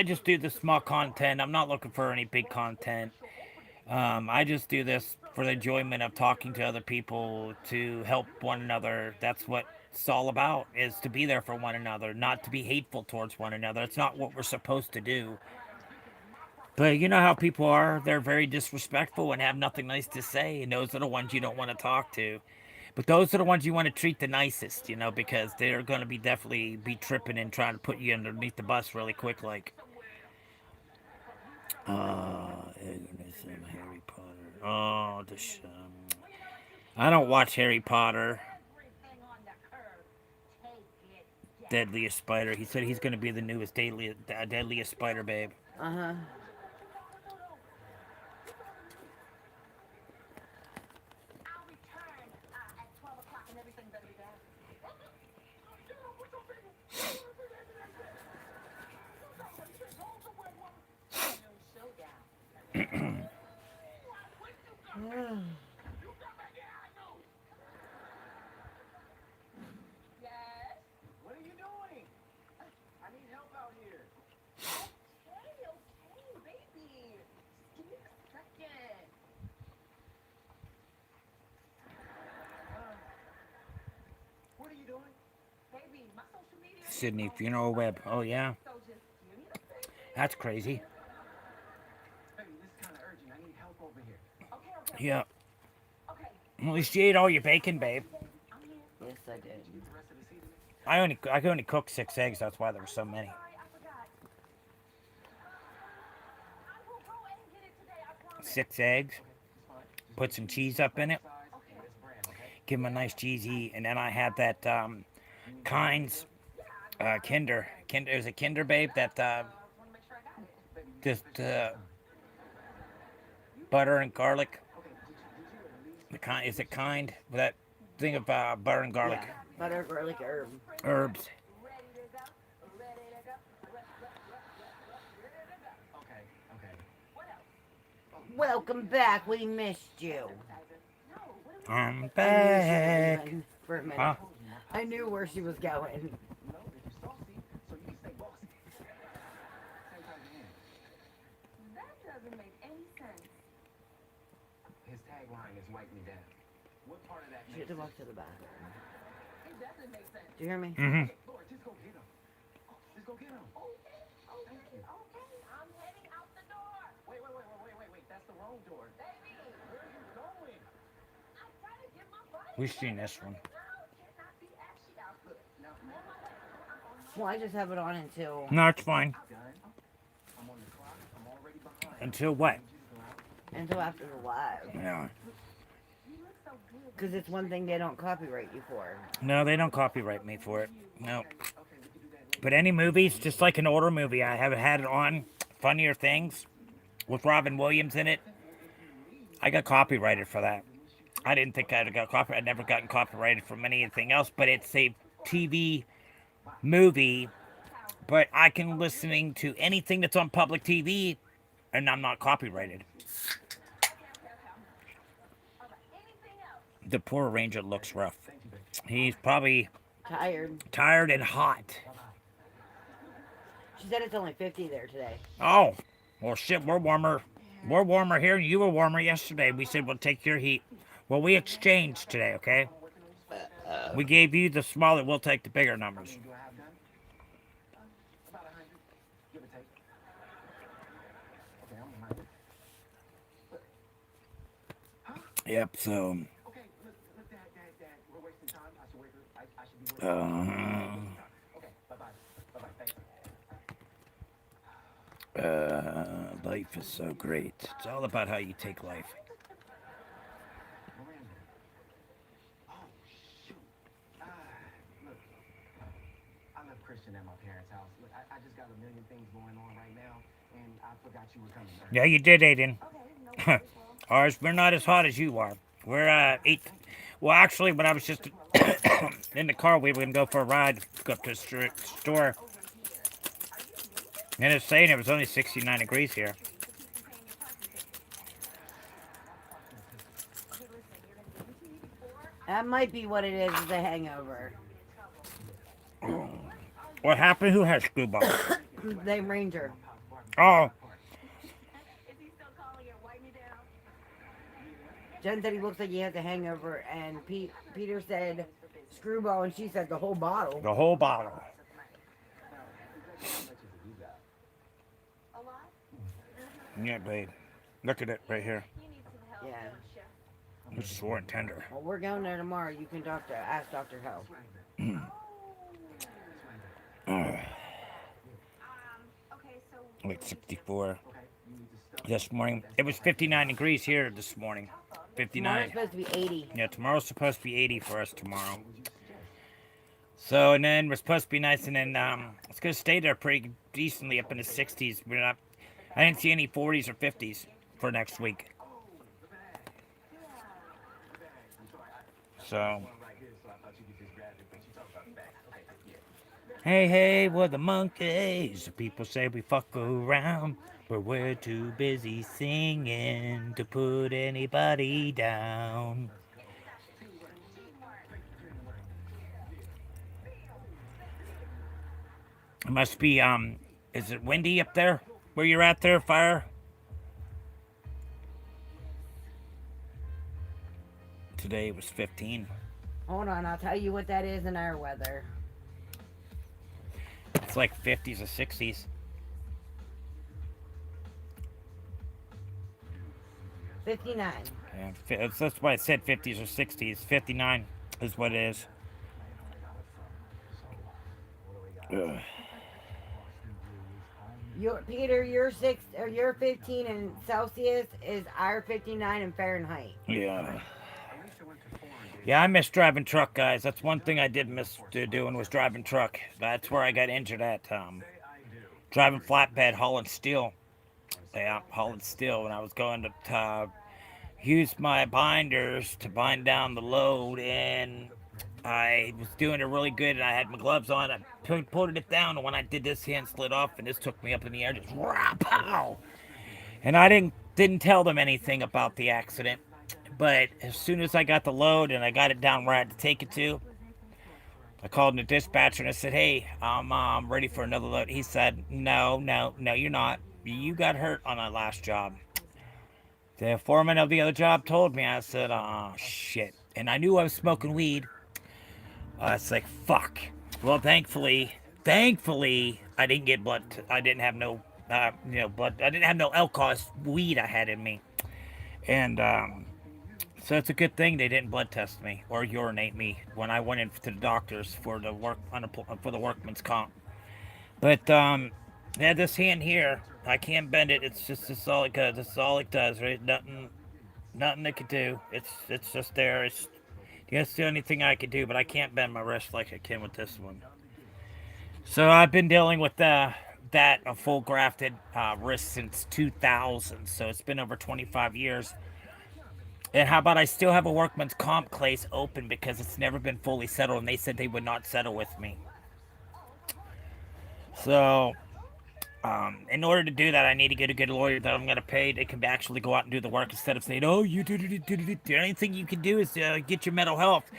just do the small content. I'm not looking for any big content. I just do this for the enjoyment of talking to other people to help one another. That's what it's all about, is to be there for one another, not to be hateful towards one another. It's not what we're supposed to do. But you know how people are. They're very disrespectful and have nothing nice to say, and those are the ones you don't want to talk to. But those are the ones you want to treat the nicest, because they're going to be definitely be tripping and trying to put you underneath the bus really quick, like. Harry Potter. Oh, I don't watch Harry Potter. Deadliest Spider. He said he's going to be the newest deadliest Spider, babe. Uh-huh. Sydney Funeral Web. Oh, yeah. That's crazy. Yeah. At least you ate all your bacon, babe. Yes, I did. I could only cook 6 eggs. That's why there were so many. Six eggs. Put some cheese up in it. Give them a nice cheesy. And then I had that Kind's Kinder. Kinder. It was a Kinder, babe. That Just butter and garlic. Is it kind? That thing of butter and garlic. Yeah, butter, garlic, herb. Herbs. Welcome back. We missed you. I'm I knew she was back. leaving for a minute. Huh? I knew where she was going. She had to walk to the bathroom. Do you hear me? Mm-hmm. We've seen this one. Well, I just have it on until No, it's fine. Until what? after the live. Yeah. Because it's one thing they don't copyright you for. No, they don't copyright me for it. No. But any movies, just like an older movie, I haven't had it on. Funnier Things with Robin Williams in it. I got copyrighted for that. I didn't think I'd got copyrighted. I'd never gotten copyrighted from anything else, but it's a TV movie. But I can listening to anything that's on public TV, and I'm not copyrighted. The poor ranger looks rough. He's probably Tired. and hot. She said it's only 50 there today. Oh, well, shit, we're warmer. We're warmer here. You were warmer yesterday. We said we'll take your heat. Well, we exchanged today, okay? We gave you the smaller. We'll take the bigger numbers. Yep, so... life is so great. It's all about how you take life. At my parents' house. Look, I just got a million things going on right now, and I forgot you were coming. Yeah, you did, Aiden. Ours, we're not as hot as you are. We're 8. Well, actually, when I was just in the car, we were gonna go for a ride, go up to the store, and it's saying it was only 69 degrees here. That might be what it is a hangover. What happened? Who has screwball? The ranger. Oh, Jen said he looks like he has a hangover, and Peter said screwball, and she said the whole bottle. the whole bottle. Yeah, babe. Look at it right here. Yeah. It's sore and tender. Well, we're going there tomorrow. You can ask Dr. Ho. Like 64. This morning, it was 59 degrees here this morning. Tomorrow's 59. supposed to be 80. Yeah, tomorrow's supposed to be 80 for us tomorrow. So, and then we're supposed to be nice, and then it's gonna stay there pretty decently up in the 60s. We're not. I didn't see any 40s or 50s for next week. So. Hey, hey, we're the monkeys. The people say we fuck around, but we're too busy singing to put anybody down. It must be, is it windy up there? Where you're at there, fire? Today was 15. Hold on, I'll tell you what that is in our weather. It's like 50s or 60s. 59. Yeah, that's why it said 50s or 60s. 59 is what it is. Ugh. Peter, you're 15 in Celsius is our 59 in Fahrenheit. Yeah. Yeah, I miss driving truck, guys. That's one thing I did miss doing was driving truck. That's where I got injured at. Driving flatbed, hauling steel. Yeah, hauling steel when I was going to use my binders to bind down the load, and I was doing it really good, and I had my gloves on. I pulled it down, and when I did this, hand slid off, and this took me up in the air, just rah, pow. And I didn't tell them anything about the accident. But as soon as I got the load and I got it down where I had to take it to, I called the dispatcher and I said, "Hey, I'm ready for another load." He said, "No, no, no, you're not. You got hurt on that last job." The foreman of the other job told me. I said, "Oh shit!" And I knew I was smoking weed. It's like fuck. Well, thankfully, I didn't get blood. I didn't have no, blood. I didn't have no alcohol weed I had in me, and so it's a good thing they didn't blood test me or urinate me when I went in to the doctors for the for the workman's comp. But yeah, this hand here, I can't bend it. It's just this all it does. This is all it does, right? Nothing it could do. It's just there. It's that's the only thing I could do, but I can't bend my wrist like I can with this one. So I've been dealing with that a full grafted wrist since 2000. So it's been over 25 years. And how about I still have a workman's comp case open because it's never been fully settled, and they said they would not settle with me. So, in order to do that, I need to get a good lawyer that I'm going to pay. They can actually go out and do the work instead of saying, "Oh, you did it. The only thing you can do is get your mental health."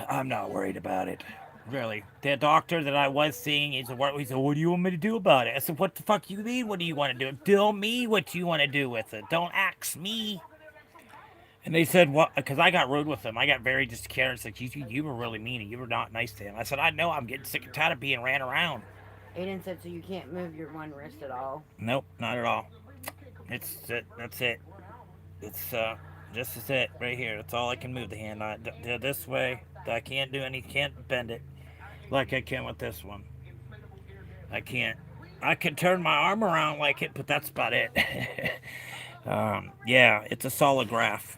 I'm not worried about it. Really. The doctor that I was seeing, he said, "What do you want me to do about it?" I said, "What the fuck you mean? What do you want to do? Tell me what you want to do with it. Don't ask me." And they said, "What?" Because I got rude with them. I got very just caring. It's like, you were really mean and you were not nice to him. I said, "I know. I'm getting sick and tired of being ran around." Aiden said, so you can't move your one wrist at all. Nope, not at all. It's it. That's it. It's this is it right here. That's all I can move the hand. This way. I can't do any. Can't bend it like I can with this one. I can't. I can turn my arm around like it, but that's about it. Yeah, it's a solid graph.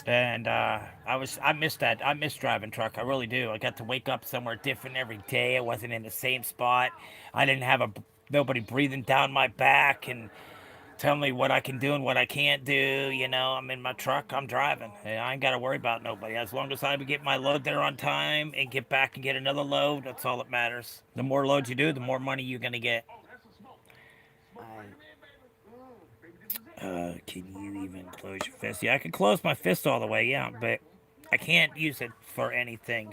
And I missed that. I miss driving truck. I really do. I got to wake up somewhere different every day. I wasn't in the same spot. I didn't have nobody breathing down my back and telling me what I can do and what I can't do. I'm in my truck. I'm driving. And I ain't got to worry about nobody. As long as I get my load there on time and get back and get another load, that's all that matters. The more loads you do, the more money you're gonna get. I Can you even close your fist? Yeah, I can close my fist all the way, yeah, but I can't use it for anything.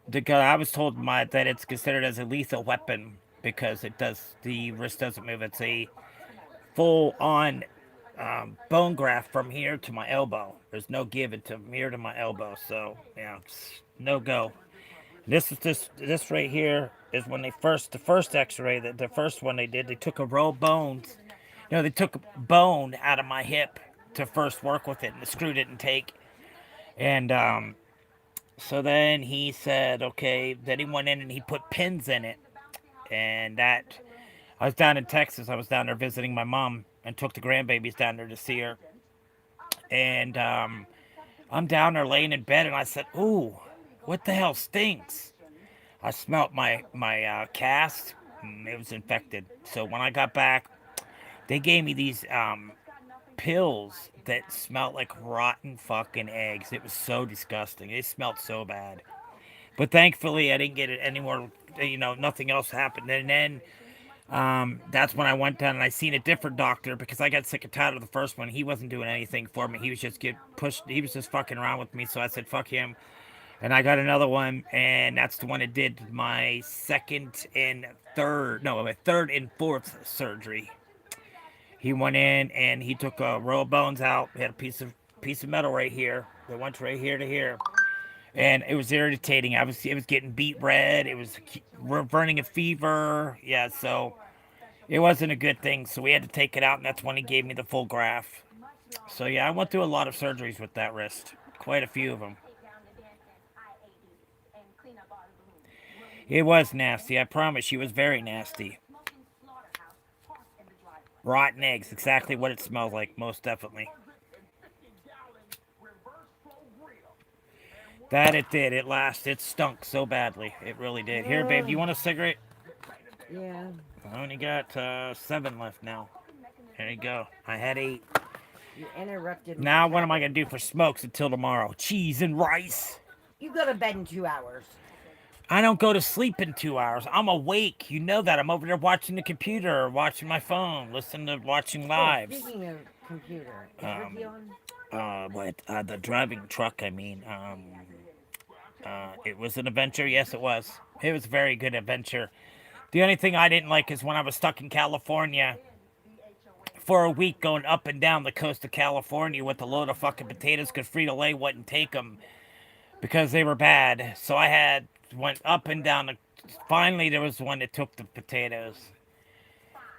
Because I was told that it's considered as a lethal weapon because the wrist doesn't move. It's a full on bone graft from here to my elbow. There's no give it from here to my elbow, so yeah, it's no go. This right here is when the first X-ray, the first one they did. They took a row of bones. They took bone out of my hip to first work with it and screwed it in take. And so then he said, okay. Then he went in and he put pins in it. And that I was down in Texas. I was down there visiting my mom and took the grandbabies down there to see her. And I'm down there laying in bed, and I said, "Ooh, what the hell stinks?" I smelt my cast. It was infected. So when I got back, they gave me these pills that smelled like rotten fucking eggs. It was so disgusting. It smelled so bad. But thankfully, I didn't get it anymore. Nothing else happened. And then that's when I went down and I seen a different doctor because I got sick and tired of the first one. He wasn't doing anything for me. He was just get pushed. He was just fucking around with me. So I said, fuck him. And I got another one, and that's the one that did my my third and fourth surgery. He went in and he took a row of bones out. He had a piece of metal right here. It went right here to here, and it was irritating. It was getting beet red. It was burning a fever. Yeah, so it wasn't a good thing. So we had to take it out, and that's when he gave me the full graft. So yeah, I went through a lot of surgeries with that wrist. Quite a few of them. It was nasty. I promise you, it was very nasty. Rotten eggs, exactly what it smells like, most definitely. That it did. It lasted. It stunk so badly. It really did. Here, babe, do you want a cigarette? Yeah. I only got 7 left now. There you go. I had 8. You interrupted my Now what am I cabin. gonna do for smokes until tomorrow? Cheese and rice. You go to bed in 2 hours. I don't go to sleep in 2 hours. I'm awake. You know that. I'm over there watching the computer or watching my phone, listening to watching Oh, lives. speaking of computer, is Ricky on? The driving truck, I mean. It was an adventure. Yes, it was. It was a very good adventure. The only thing I didn't like is when I was stuck in California for a week going up and down the coast of California with a load of fucking potatoes because Frito-Lay wouldn't take them because they were bad. So I went up and down. Finally, there was one that took the potatoes.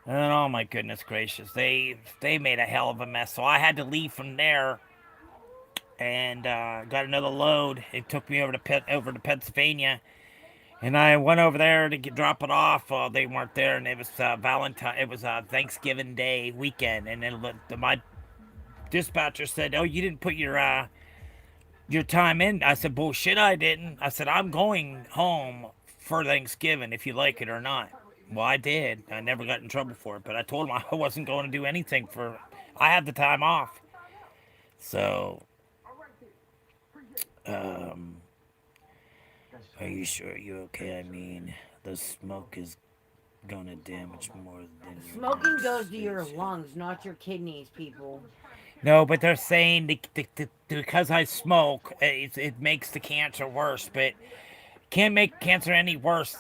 And oh my goodness gracious, they made a hell of a mess. So I had to leave from there and got another load. It took me over to Pennsylvania, and I went over there to drop it off. They weren't there, and it was Valentine. It was Thanksgiving Day weekend, and then my dispatcher said, "Oh, you didn't put your time in." I said, "Bullshit, I didn't." I said, "I'm going home for Thanksgiving, if you like it or not." Well, I did. I never got in trouble for it, but I told him I wasn't going to do anything for. I had the time off, so. Um, are you sure you're okay? I mean, the smoke is gonna damage more than your Smoking goes lungs. to your lungs, not your kidneys, people. No, but they're saying because I smoke, it makes the cancer worse. But can't make cancer any worse.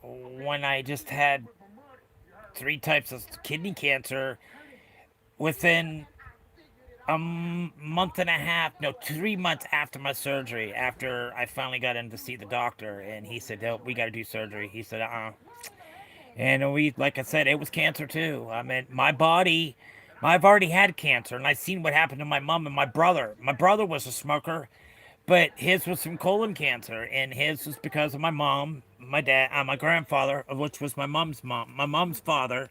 When I just had 3 types of kidney cancer within a month and a half, no, 3 months after my surgery, after I finally got in to see the doctor, and he said, "Oh, we got to do surgery." He said, And like I said, it was cancer too. I mean, my body, I've already had cancer, and I seen what happened to my mom and my brother. My brother was a smoker, but his was from colon cancer, and his was because of my mom, my dad, my grandfather, which was my mom's father.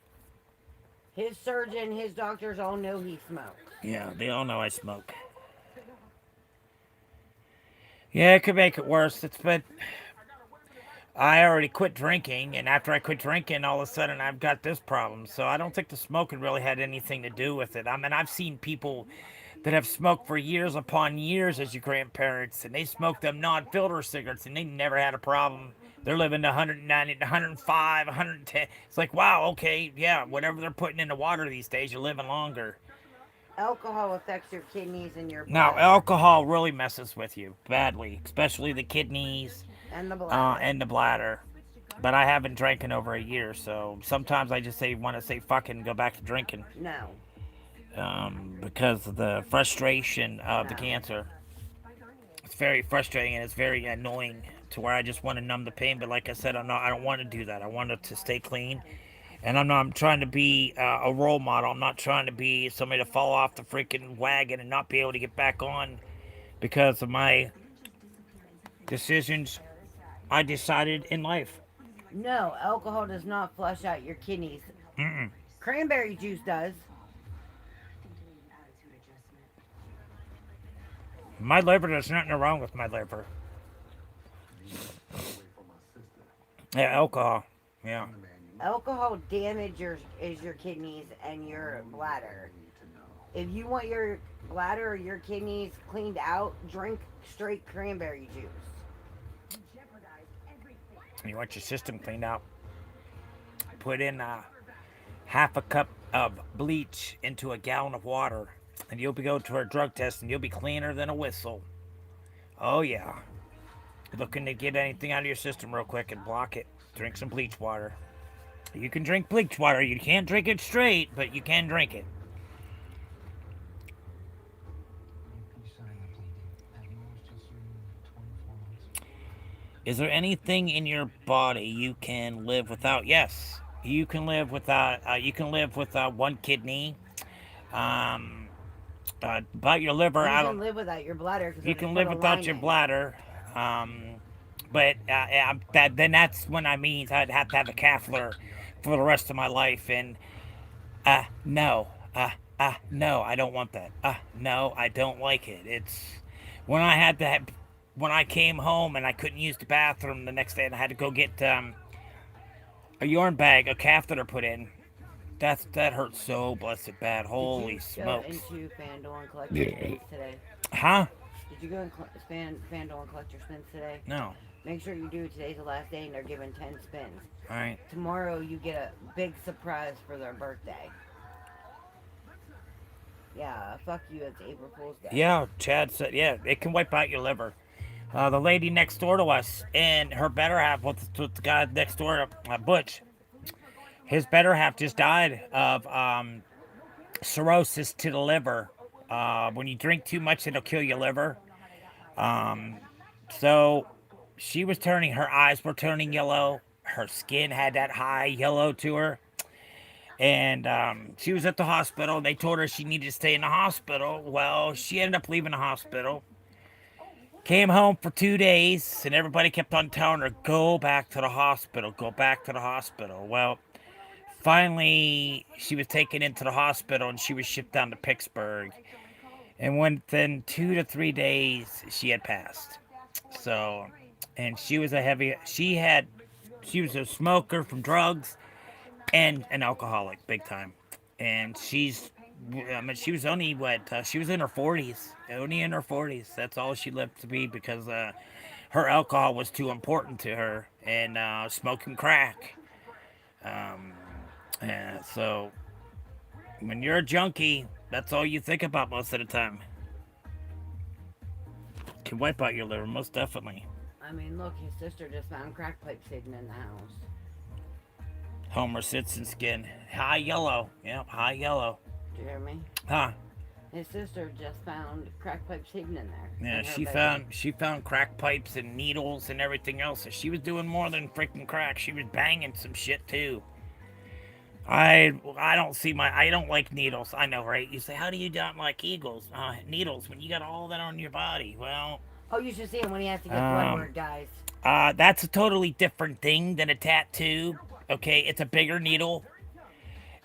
His surgeon, his doctors all know he smokes. Yeah, they all know I smoke. Yeah, it could make it worse. But I already quit drinking, and after I quit drinking, all of a sudden I've got this problem. So I don't think the smoking really had anything to do with it. I mean, I've seen people that have smoked for years upon years as your grandparents, and they smoked them non-filter cigarettes, and they never had a problem. They're living to 190, 105, 110. It's like, wow, okay, yeah, whatever they're putting in the water these days, you're living longer. Alcohol affects your kidneys and your Now, bladder alcohol really messes with you badly, especially the kidneys and the bladder. and the bladder. But I haven't drank in over a year, so sometimes I just want to say fucking go back to drinking No, because of the frustration of the no. cancer. It's very frustrating and it's very annoying to where I just want to numb the pain. But like I said, I'm not. I don't want to do that. I want it to stay clean, and I'm not. I'm trying to be a role model. I'm not trying to be somebody to fall off the freaking wagon and not be able to get back on because of my decisions I decided in life. No, alcohol does not flush out your kidneys. Mm-mm. Cranberry juice does. My liver, there's nothing wrong with my liver. Yeah, alcohol. Yeah. Alcohol is your kidneys and your bladder. If you want your bladder or your kidneys cleaned out, drink straight cranberry juice. You want your system cleaned out. Put in half a cup of bleach into a gallon of water, and you'll be going to a drug test, and you'll be cleaner than a whistle. Oh yeah. Looking to get anything out of your system real quick and block it. Drink some bleach water. You can drink bleach water. You can't drink it straight, but you can drink it. Is there anything in your body you can live without? Yes, you can live without. You can live with one kidney. Um, about your liver, You I can don't. live without your bladder because You can live without your bladder. Um, but that's when I mean I'd have to have a catheter for the rest of my life. And no, no, I don't want that. No, I don't like it. It's when I had to have, when I came home and I couldn't use the bathroom the next day, and I had to go get A urine bag, a catheter put in. That hurts so blessed bad. Did Holy you go smokes. into FanDuel and collect your spins today? Huh? Did you go and FanDuel and collect your spins today? No. Make sure you do. Today's the last day, and they're giving 10 spins. All right. Tomorrow, you get a big surprise for their birthday. Yeah, fuck you. It's April Fool's Day. Yeah, Chad said, yeah, it can wipe out your liver. The lady next door to us and her better half, with the guy next door to Butch, his better half just died of cirrhosis to the liver. When you drink too much, it'll kill your liver. Um, so she was turning, her eyes were turning yellow. Her skin had that high yellow to her. And she was at the hospital. They told her she needed to stay in the hospital. Well, she ended up leaving the hospital. Came home for 2 days, and everybody kept on telling her, go back to the hospital, go back to the hospital. Well, finally, she was taken into the hospital, and she was shipped down to Pittsburgh. And within 2 to 3 days, she had passed. So, and she was she was a smoker from drugs and an alcoholic, big time. And she was only she was in her 40s, only in her 40s. That's all she lived to be because her alcohol was too important to her, and smoking crack. Um, and so when you're a junkie, that's all you think about most of the time. Can wipe out your liver, most definitely. I mean, look, his sister just found crack pipes hidden in the house. Homer Simpson skin, high yellow. Yep, high yellow. Do you hear me? Huh? His sister just found crack pipes hidden in there. Yeah, in her she bedroom. found crack pipes and needles and everything else. So she was doing more than freaking crack. She was banging some shit too. I don't like needles. I know, right? You say, how do you not like needles when you got all that on your body? Well, Oh, you should see him when he has to get blood work, guys. that's a totally different thing than a tattoo. Okay, it's a bigger needle,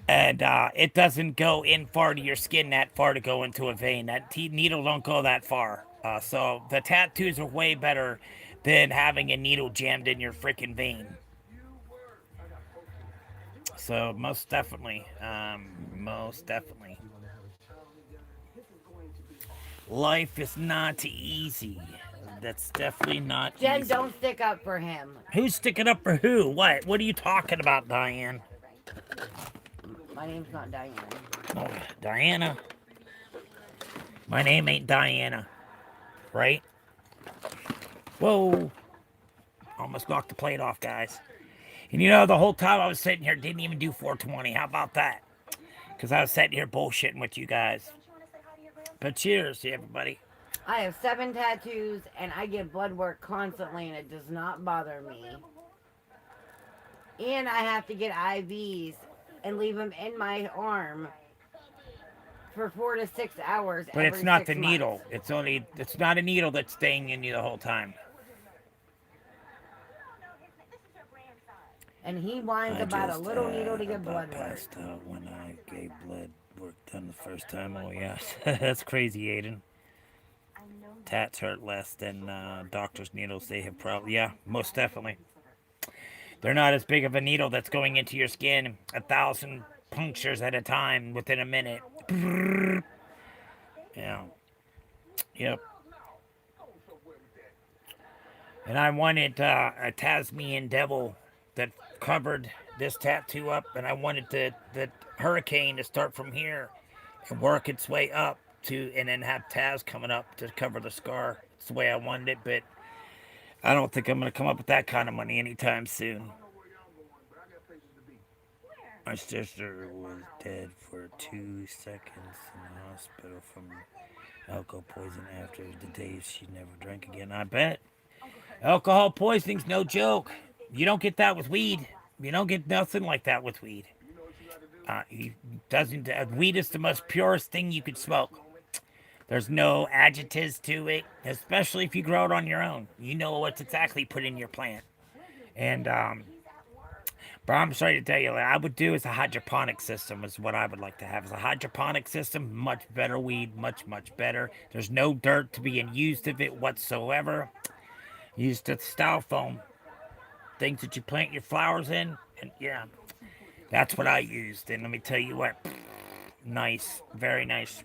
and it doesn't go in far to your skin that far to go into a vein. That needle don't go that far. So the tattoos are way better than having a needle jammed in your freaking vein. So most definitely, most definitely. Life is not easy. That's definitely not Jen, easy. don't stick up for him. Who's sticking up for who? What? What are you talking about, Diane? My name's not Diane. Oh, Diana. My name ain't Diana. Right? Whoa. Almost knocked the plate off, guys. And you know, the whole time I was sitting here, didn't even do 420. How about that? Because I was sitting here bullshitting with you guys. But cheers to everybody. I have 7 tattoos, and I get blood work constantly, and it does not bother me. And I have to get IVs and leave them in my arm for 4 to 6 hours. But every it's not 6 the months. needle. It's not a needle that's staying in you the whole time. And he whines about a little needle to get blood work. Passed out when I gave blood work done the first time. Oh yeah, that's crazy, Aiden. Tats hurt less than doctor's needles. They have probably, yeah, most definitely. They're not as big of a needle that's going into your skin. 1,000 punctures at a time within a minute. Yeah. Yep. And I wanted a Tasmanian devil that covered this tattoo up, and I wanted the hurricane to start from here and work its way up to, and then have Taz coming up to cover the scar. It's the way I wanted it, but I don't think I'm going to come up with that kind of money anytime soon. My sister was dead for 2 seconds in the hospital from alcohol poisoning after the days she never drank again. I bet. Alcohol poisoning's no joke. You don't get that with weed. You don't get nothing like that with weed. Weed is the most purest thing you could smoke. There's no adjectives to it, especially if you grow it on your own. You know what's exactly put in your plant. And, but I'm sorry to tell you, what I would do is a hydroponic system is what I would like to have. Is a hydroponic system, much better weed, much, much better. There's no dirt to being used of it whatsoever. Used the styrofoam things that you plant your flowers in, And yeah, that's what I used. And let me tell you what, nice, very nice.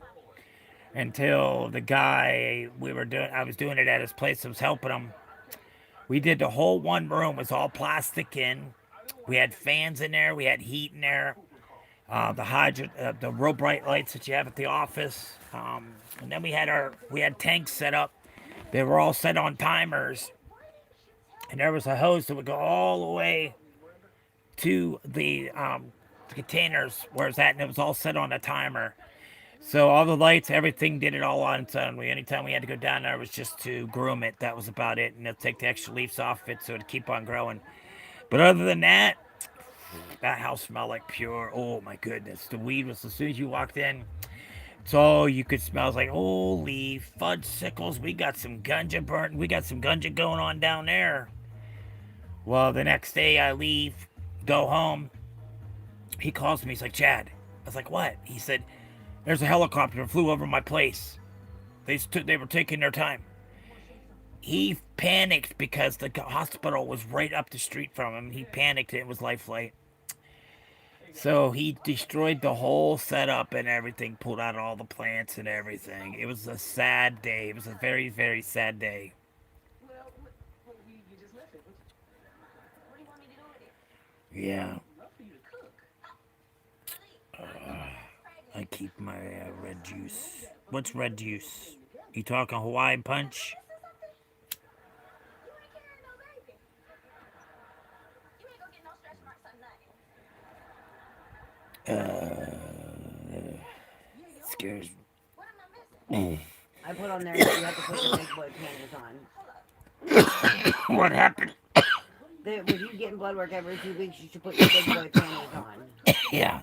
Until the guy I was doing it at his place. I was helping him. We did the whole one room. It was all plastic in. We had fans in there. We had heat in there. The real bright lights that you have at the office. And then we had tanks set up. They were all set on timers, and there was a hose that would go all the way to the containers where it's at, and it was all set on a timer. So all the lights, everything did it all on its own. Anytime we had to go down there, it was just to groom it. That was about it, and they'll take the extra leaves off it so it'd keep on growing. But other than that, that house smelled like pure. Oh my goodness, the weed was as soon as you walked in. It's all you could smell. It's like, holy fudge sickles, we got some ganja burnt. We got some ganja going on down there. Well, the next day I leave, go home. He calls me. He's like, Chad. I was like, what? He said, there's a helicopter that flew over my place. They were taking their time. He panicked because the hospital was right up the street from him. He panicked. It was life flight. So he destroyed the whole setup and everything, pulled out all the plants and everything. It was a sad day. It was a very, very sad day. Yeah. I keep my red juice. What's red juice? You talking Hawaiian punch? Scares me. I put on there that you have to put your big boy panties on. What happened? With you getting blood work every 2 weeks, you should put your big boy panties on. Yeah.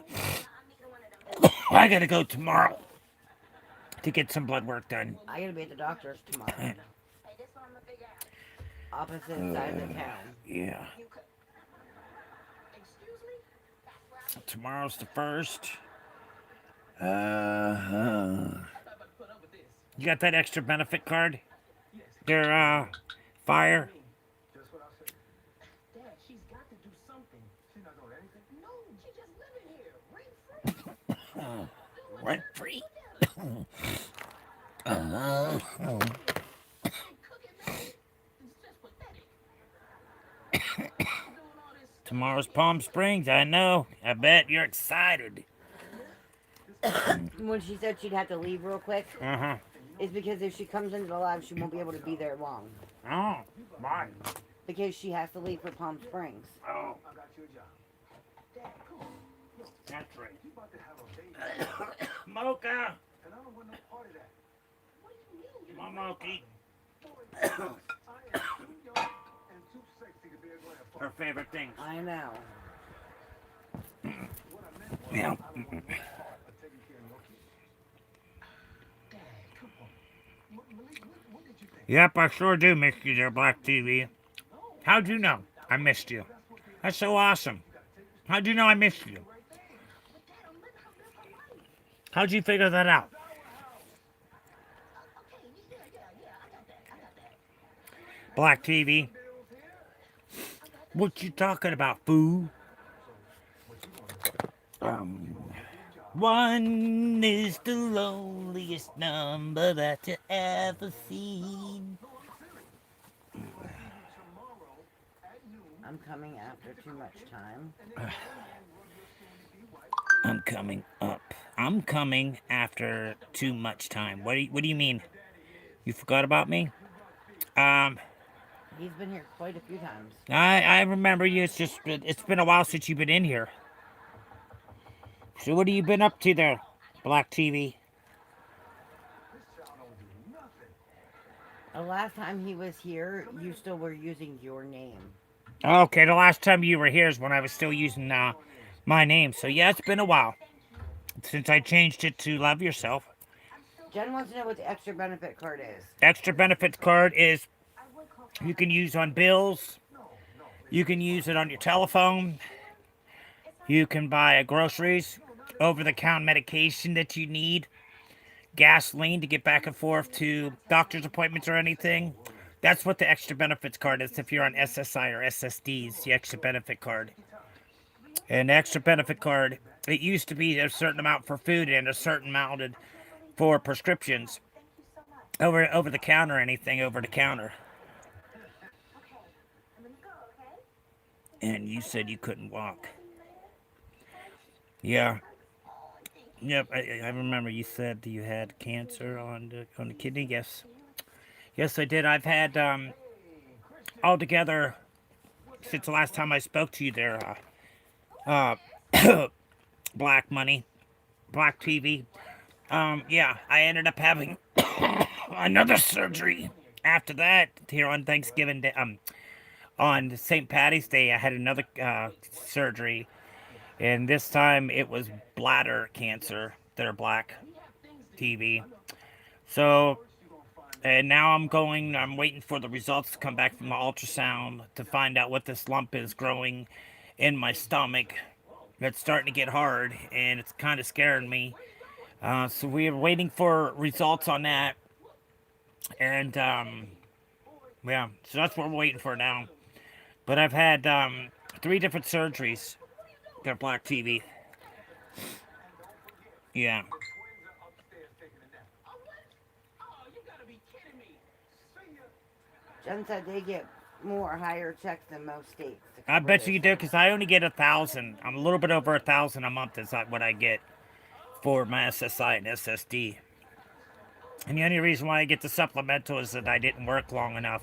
I gotta go tomorrow to get some blood work done. I gotta be at the doctor's tomorrow. Opposite side of the town. Yeah. Tomorrow's the 1st. You got that extra benefit card? Their fire? Dad, she's got to do something. She's not doing anything? No, she's just living here. Rent free. Rent free? Tomorrow's Palm Springs, I know. I bet you're excited. When she said she'd have to leave real quick, Uh-huh. it's because if she comes into the live, she won't be able to be there long. Oh, why? Because she has to leave for Palm Springs. Oh, I got you a job. Dad, come on. that's right. You about to have a baby. Mocha! And I don't want no part of that. What do you mean? Come on, Moki. I am too young and too sexy to be a grandfather. Her favorite thing. I know. What I meant was, Yeah. I want my part of taking care of your kids. Dad, come on. Malik, what did you think? Yep, I sure do miss you there, Black TV. How'd you know I missed you? That's so awesome. How'd you know I missed you? How'd you figure that out? Black TV. What you talking about, fool? One is the loneliest number that you ever seen. I'm coming after too much time. I'm coming up. I'm coming after too much time. What do you mean? You forgot about me? He's been here quite a few times. I remember you. It's been a while since you've been in here. So what have you been up to there, Black TV? The last time he was here, you still were using your name. Okay, the last time you were here is when I was still using my name. So yeah, it's been a while since I changed it to Love Yourself. Jen wants to know what the extra benefit card is. Extra benefits card is you can use on bills. You can use it on your telephone. You can buy groceries, over-the-counter medication that you need, gasoline to get back and forth to doctor's appointments or anything. That's what the extra benefits card is if you're on SSI or SSDs, the extra benefit card. An extra benefit card. It used to be a certain amount for food and a certain amount for prescriptions over the counter, anything over the counter. And you said you couldn't walk. Yeah. Yep. I remember you said you had cancer on the kidney. Yes. Yes, I did. I've had altogether since the last time I spoke to you there. Black money, black TV. Yeah, I ended up having another surgery after that here on Thanksgiving Day. On St. Patty's Day, I had another surgery, and this time it was bladder cancer. They're black TV. So, and now I'm waiting for the results to come back from the ultrasound to find out what this lump is growing in my stomach. It's starting to get hard, and it's kind of scaring me. So we are waiting for results on that, and yeah, so that's what we're waiting for now. But I've had three different surgeries. They're black TV. Yeah. Jen said they get more higher checks than most states. I bet you do, because I only get 1,000. I'm a little bit over 1,000 a month is what I get for my SSI and SSD. And the only reason why I get the supplemental is that I didn't work long enough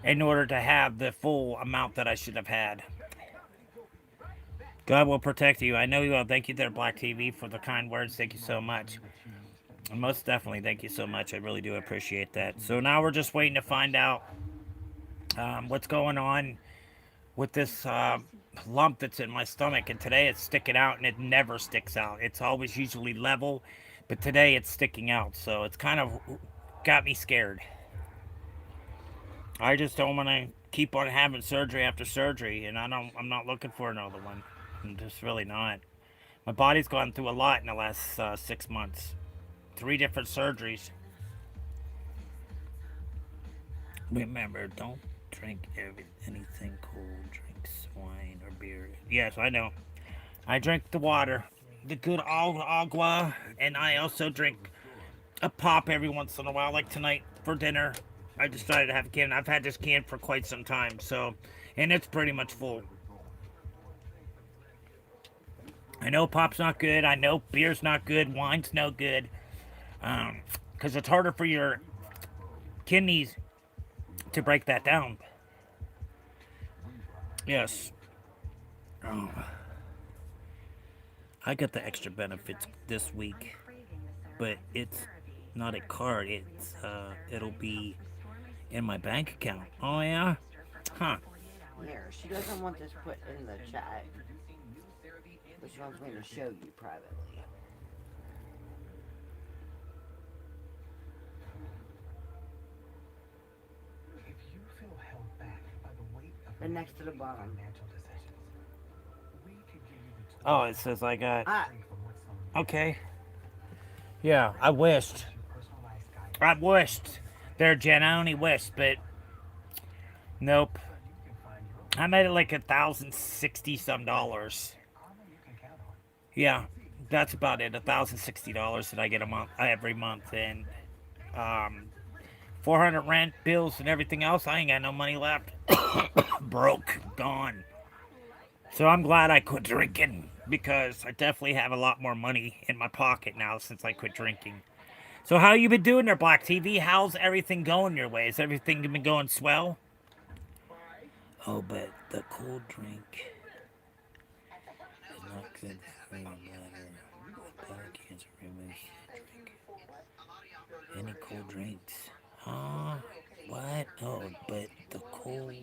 in order to have the full amount that I should have had. God will protect you. I know you will. Thank you there, Black TV, for the kind words. Thank you so much. Most definitely, thank you so much. I really do appreciate that. So now we're just waiting to find out what's going on with this lump that's in my stomach. And today it's sticking out, and it never sticks out. It's always usually level, but today it's sticking out. So it's kind of got me scared. I just don't want to keep on having surgery after surgery, and I'm not looking for another one. I'm just really not. My body's gone through a lot in the last 6 months. Three different surgeries. Remember, don't drink anything cold. Drink wine or beer. Yes, I know. I drink the water, the good agua, and I also drink a pop every once in a while, like tonight for dinner. I decided to have a can. I've had this can for quite some time, so, and it's pretty much full. I know pop's not good. I know beer's not good. Wine's no good. Because it's harder for your kidneys to break that down. Yes. Oh. I got the extra benefits this week, but it's not a card. It'll be in my bank account. Oh yeah? Huh. Here, she doesn't want this put in the chat, but she wants me to show you privately. But next to the bottom. Oh, it says I got. Okay. Yeah, I wished. I wished. There, Jen. I only wished, but nope. I made it like $1,060 some dollars. Yeah, that's about it. $1,060 that I get a month every month, and 400 rent, bills, and everything else. I ain't got no money left. Broke, gone. So I'm glad I quit drinking, because I definitely have a lot more money in my pocket now since I quit drinking. So how you been doing there, Black TV? How's everything going your way? Has everything been going swell? Oh, but the cold drink is not good for your bladder. Bladder cancer removes drink. Any cold drinks? What? Oh, but the cold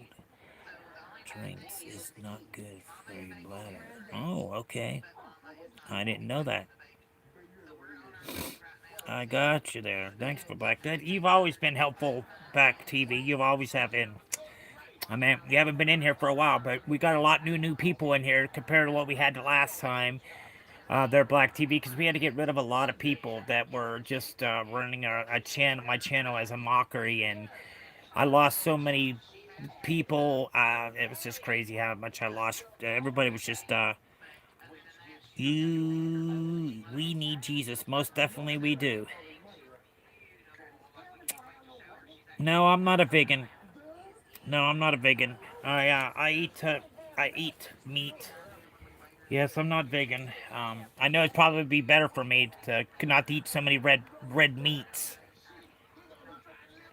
drinks is not good for your bladder. Oh, okay. I didn't know that. I got you there. Thanks for Black. You've always been helpful, Back TV. You've always have been. I mean, we haven't been in here for a while, but we got a lot new people in here compared to what we had the last time. They're Black TV, because we had to get rid of a lot of people that were just running my channel as a mockery, and I lost so many people. It was just crazy how much I lost. Everybody was just We need Jesus. Most definitely we do. No, I'm not a vegan. No, I'm not a vegan. I eat meat. Yes, I'm not vegan. I know it'd probably be better for me to not to eat so many red meats.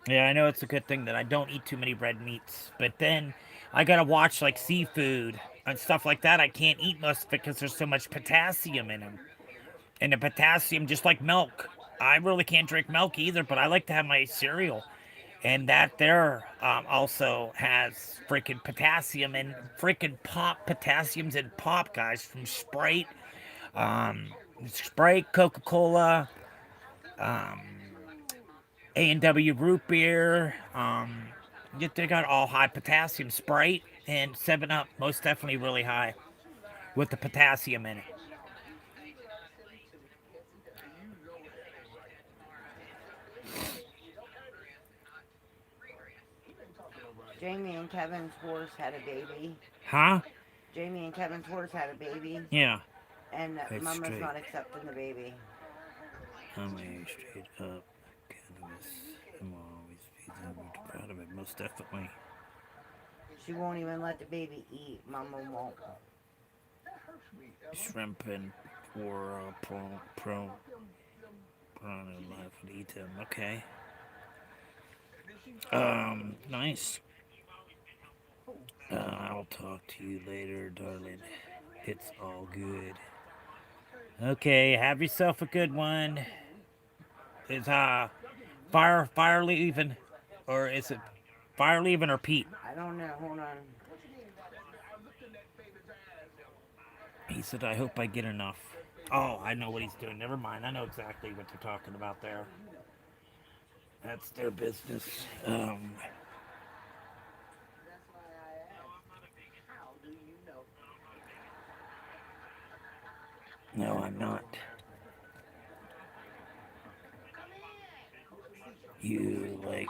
Yeah, I know it's a good thing that I don't eat too many red meats. But then I gotta watch like seafood and stuff like that. I can't eat most because there's so much potassium in them. And the potassium, just like milk. I really can't drink milk either, but I like to have my cereal. And that there also has freaking potassium and freaking pop. Potassium's in pop, guys, from Sprite, um, Sprite, Coca-Cola, um, A&W root beer. They got all high potassium. Sprite and 7 Up, most definitely really high with the potassium in it. Jamie and Kevin's horse had a baby. Huh? Jamie and Kevin's horse had a baby, Yeah. and It's Mama's straight. not accepting the baby. I'm a straight up cannabis. I'm always proud of it, most definitely. She won't even let the baby eat. Mama won't. Shrimp and prawn and life would eat them. Okay. Nice. I'll talk to you later, darling. It's all good. Okay, have yourself a good one. Is fire leaving, or is it fire leaving or Pete? I don't know. Hold on. He said, "I hope I get enough." Oh, I know what he's doing. Never mind. I know exactly what they're talking about there. That's their business. No, I'm not. You like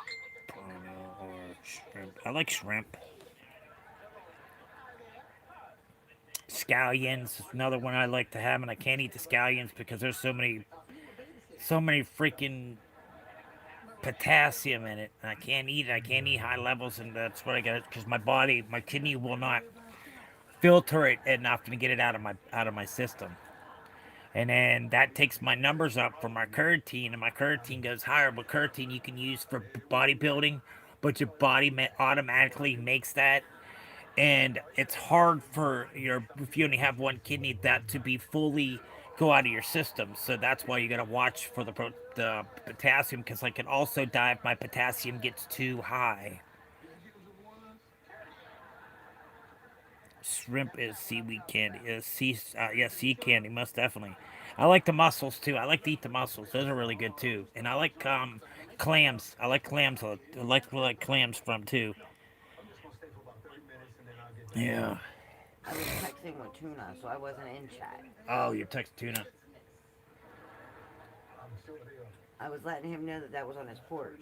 porno or shrimp? I like shrimp. Scallions is another one I like to have, and I can't eat the scallions because there's so many freaking potassium in it. And I can't eat it. I can't eat high levels, and that's what I got because my kidney will not filter it enough to get it out of my system. And then that takes my numbers up for my creatine, and my creatine goes higher. But creatine you can use for bodybuilding, but your body automatically makes that, and it's hard for if you only have one kidney that to be fully go out of your system. So that's why you got to watch for the potassium, because I can also die if my potassium gets too high. Shrimp is seaweed candy. Sea candy, most definitely. I like the mussels too. I like to eat the mussels. Those are really good too. And I like clams. I like clams. I like clams from too. Yeah. I was texting with Tuna, so I wasn't in chat. Oh, you're text tuna. I was letting him know that that was on his porch.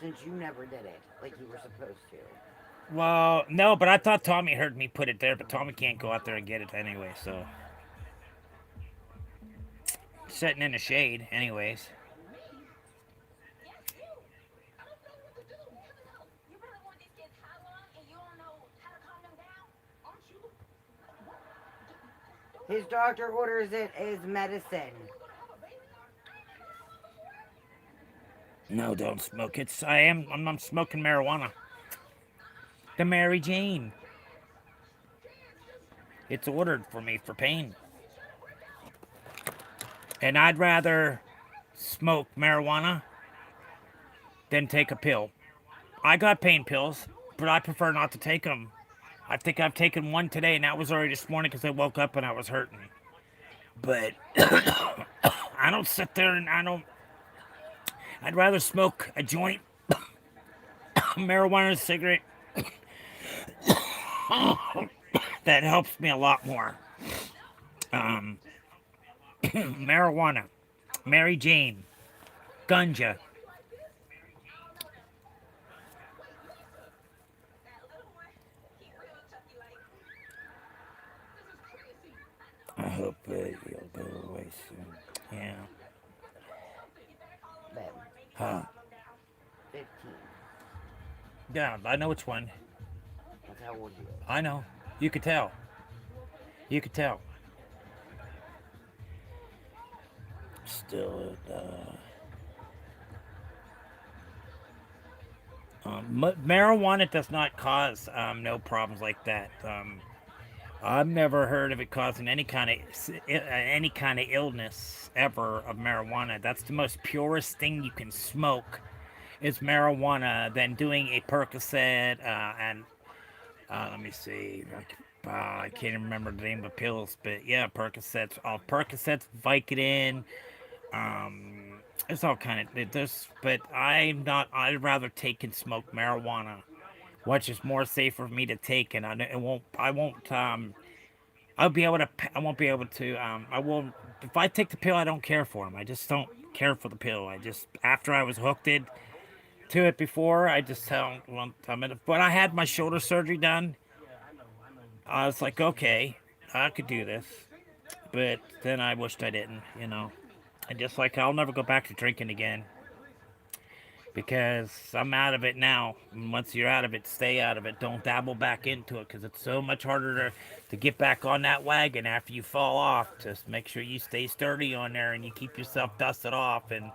Since you never did it, like you were supposed to. Well, no, but I thought Tommy heard me put it there, but Tommy can't go out there and get it anyway, so. Sitting in the shade, anyways. His doctor orders it as medicine. No, don't smoke. I'm smoking marijuana. The Mary Jane. It's ordered for me for pain. And I'd rather smoke marijuana than take a pill. I got pain pills, but I prefer not to take them. I think I've taken one today, and that was already this morning because I woke up and I was hurting. But I don't sit there and I'd rather smoke a joint, marijuana, a cigarette. That helps me a lot more. Marijuana, Mary Jane, ganja. I hope you'll go away soon. Yeah. Babe, Huh. 15. Yeah, I know which one. That's how old you is. I know. You could tell. You could tell. Still, marijuana does not cause no problems like that. I've never heard of it causing any kind of illness ever of marijuana. That's the most purest thing you can smoke is marijuana than doing a Percocet and let me see. I can't even remember the name of the pills, but yeah, Percocets, Vicodin. It's all kind of this, but I'm not. I'd rather take and smoke marijuana, which is more safe for me to take, and it won't. I won't. I'll be able to. I won't be able to. I won't. If I take the pill, I don't care for them. I just don't care for the pill. I just after I was hooked to it before, I just don't want. But I had my shoulder surgery done. I was like, okay, I could do this, but then I wished I didn't. And just like I'll never go back to drinking again because I'm out of it now. And once you're out of it, stay out of it. Don't dabble back into it because it's so much harder to get back on that wagon after you fall off. Just make sure you stay sturdy on there and you keep yourself dusted off and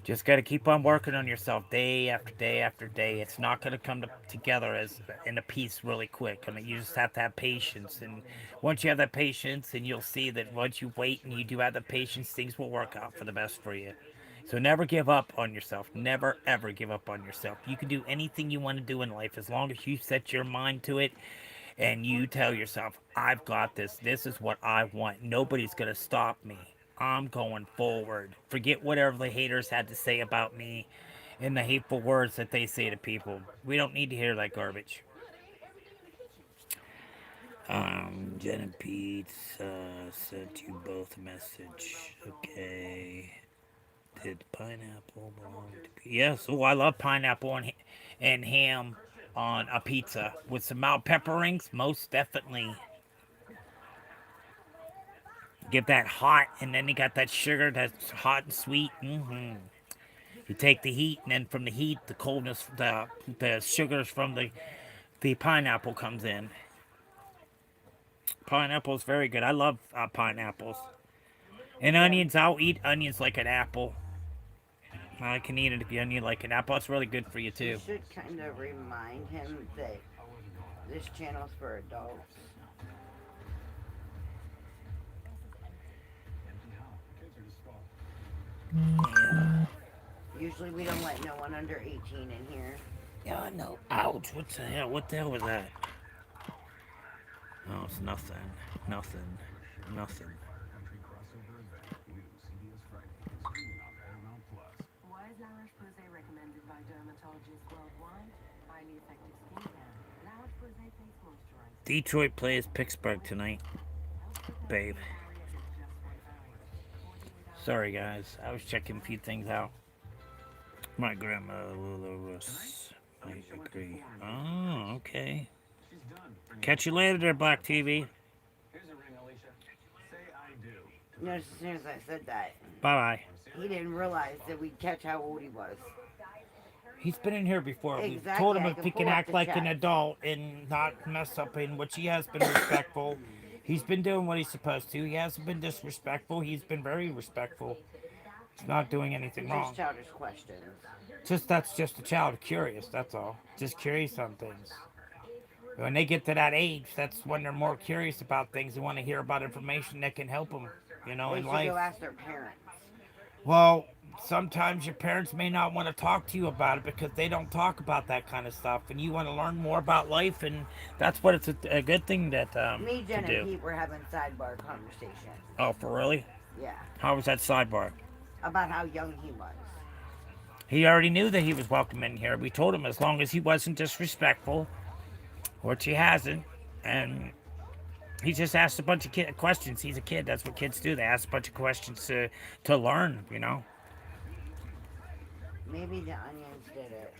just got to keep on working on yourself day after day after day. It's not going to come together as in a piece really quick. I mean, you just have to have patience. And once you have that patience, and you'll see that once you wait and you do have the patience, things will work out for the best for you. So never give up on yourself. Never, ever give up on yourself. You can do anything you want to do in life as long as you set your mind to it and you tell yourself, I've got this. This is what I want. Nobody's going to stop me. I'm going forward. Forget whatever the haters had to say about me and the hateful words that they say to people. We don't need to hear that garbage. Jen and Pete sent you both a message. Okay. Did pineapple belong to Pete? Yes. Oh, I love pineapple and ham on a pizza with some mild pepper rings. Most definitely. Get that hot, and then you got that sugar that's hot and sweet. You take the heat, and then from the heat, the coldness, the sugars from the pineapple comes in. Pineapple is very good. I love pineapples. And onions, I'll eat onions like an apple. I can eat it if you onion like an apple. It's really good for you You too. should kind of remind him that this channel's for adults. Yeah. Usually we don't let no one under 18 in here. Yeah, I know. Ouch! What the hell? What the hell was that? Oh, it's nothing. Nothing. Nothing. Why is La Roche-Posay recommended by dermatologists worldwide? Highly effective skincare. La Roche-Posay face moisturizer. Detroit plays Pittsburgh tonight, babe. Sorry, guys. I was checking a few things out. My grandmother was. I agree. Oh, okay. Catch you later there, Black TV. Here's a ring, Alicia. Say I do. You know, as soon as I said that, Bye bye. he didn't realize that we'd catch how old he was. He's been in here before. We Exactly, told him I if can he pull can up act the like an chat. adult and not mess up in which he has been respectful. He's been doing what he's supposed to. He hasn't been disrespectful. He's been very respectful. He's not doing anything Just wrong. childish questions. That's just a child curious. That's all. Just curious on things. When they get to that age, that's when they're more curious about things. They want to hear about information that can help them, They in should life. go ask their parents. Well, sometimes your parents may not want to talk to you about it because they don't talk about that kind of stuff, and you want to learn more about life, and that's what it's a good thing that Me, to Jen, and do. Pete were having sidebar conversation. Oh, for really? Yeah, How was that sidebar? about how young he was. He already knew that he was welcome in here. We told him as long as he wasn't disrespectful, which he hasn't, and he just asked a bunch of questions. He's a kid. That's what kids do. They ask a bunch of questions to learn. Maybe the onions did it.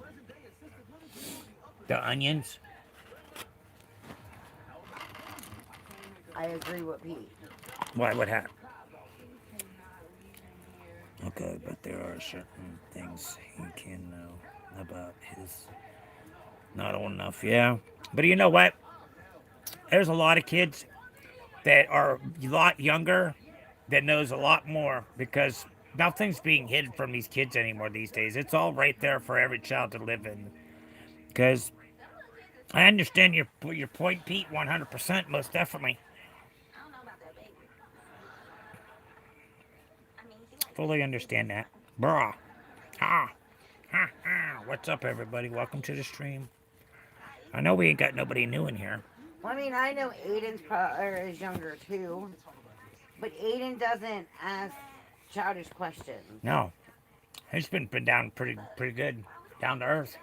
The onions. I agree with Pete. Why? What happened? Okay, but there are certain things he can know about his not old enough. Yeah, but you know what? There's a lot of kids that are a lot younger that knows a lot more because nothing's being hidden from these kids anymore these days. It's all right there for every child to live in. Because I understand your point, Pete, 100%, most definitely. Fully understand that. Bruh. Ha. Ha ha. What's up, everybody? Welcome to the stream. I know we ain't got nobody new in here. Well, I mean, I know is younger too, but Aiden doesn't ask childish questions. No. He's been down pretty good. Down to earth.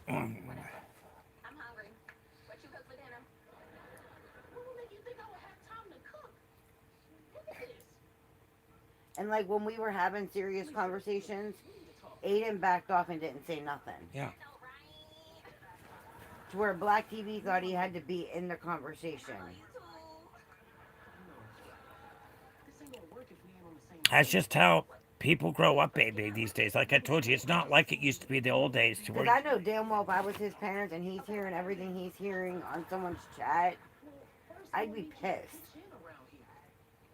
I'm hungry. What you cook for dinner? What would make you think I would have time to cook? Look at this. And like when we were having serious conversations, Aiden backed off and didn't say nothing. Yeah. To where Black TV thought he had to be in the conversation. That's just how people grow up, baby, these days. Like I told you, it's not like it used to be the old days. To Because where I know damn well if I was his parents and he's hearing everything he's hearing on someone's chat, I'd be pissed.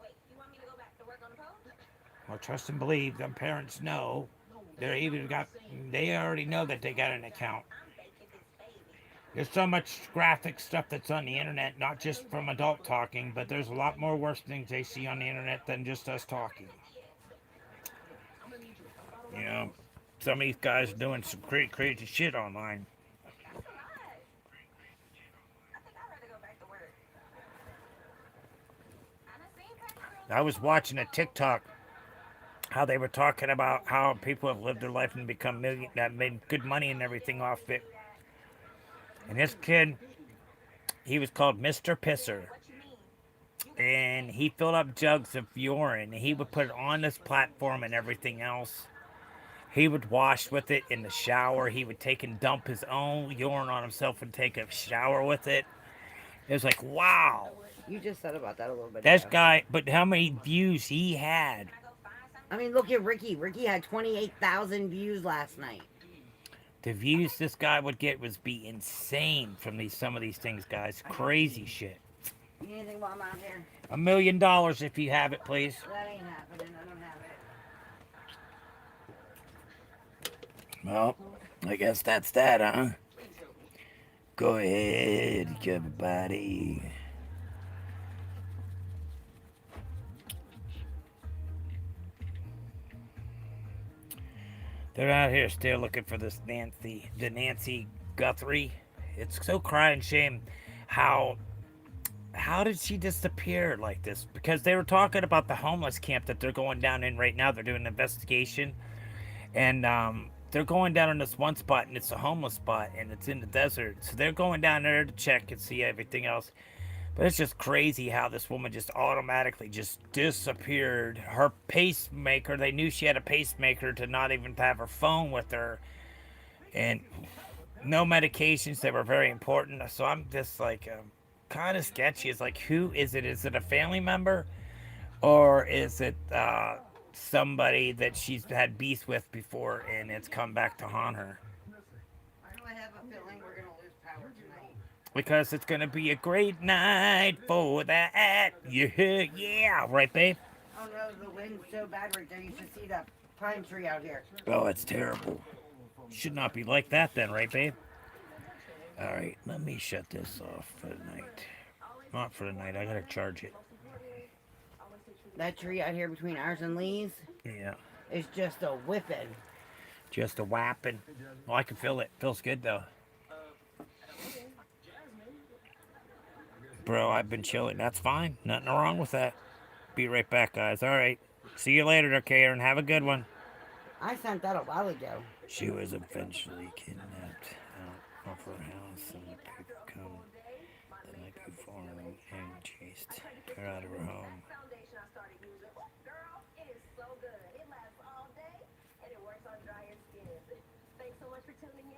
Wait, you want me to go back to work on the post? well, trust and believe, them parents know. They already know that they got an account. There's so much graphic stuff that's on the internet, not just from adult talking, but there's a lot more worse things they see on the internet than just us talking. You know, some of these guys are doing some crazy shit online. I was watching a TikTok how they were talking about how people have lived their life and become that made good money and everything off it. And this kid, he was called Mr. Pisser. And he filled up jugs of urine and he would put it on this platform and everything else. He would wash with it in the shower. He would take and dump his own urine on himself and take a shower with it. It was like, wow. You just said about that a little bit This ago. guy, but how many views he had. I mean, look at Ricky. Ricky had 28,000 views last night. The views this guy would get was be insane from some of these things, guys. Crazy shit. You need anything while I'm out here? $1 million if you have it, please. That ain't happening. I don't have it. Well, I guess that's that, huh? Go ahead, everybody. They're out here still looking for this Nancy Guthrie. It's so crying shame. How did she disappear like this? Because they were talking about the homeless camp that they're going down in right now. They're doing an investigation, and they're going down in this one spot, and it's a homeless spot, and it's in the desert. So they're going down there to check and see everything else. But it's just crazy how this woman just automatically just disappeared. Her pacemaker, they knew she had a pacemaker to not even have her phone with her. And no medications that were very important. So I'm just like, kind of sketchy. It's like, who is it? Is it a family member? Or is it somebody that she's had beef with before and it's come back to haunt her? I have a feeling we're going to lose power tonight. Because it's going to be a great night for that. Yeah. Right, babe? Oh no, the wind's so bad right there. You should see that pine tree out here. Oh, it's terrible. Should not be like that then, right, babe? All right, let me shut this off for the night. Not for the night. I got to charge it. That tree out here between ours and Lee's Yeah. is just a whipping. Just a whapping. Oh, I can feel it. Feels good, though. Bro, I've been chilling. That's fine. Nothing wrong with that. Be right back, guys. All right. See you later, Karen. Have a good one. I sent that a while ago. She was eventually kidnapped out of her house and the people come the night before and chased her out of her home.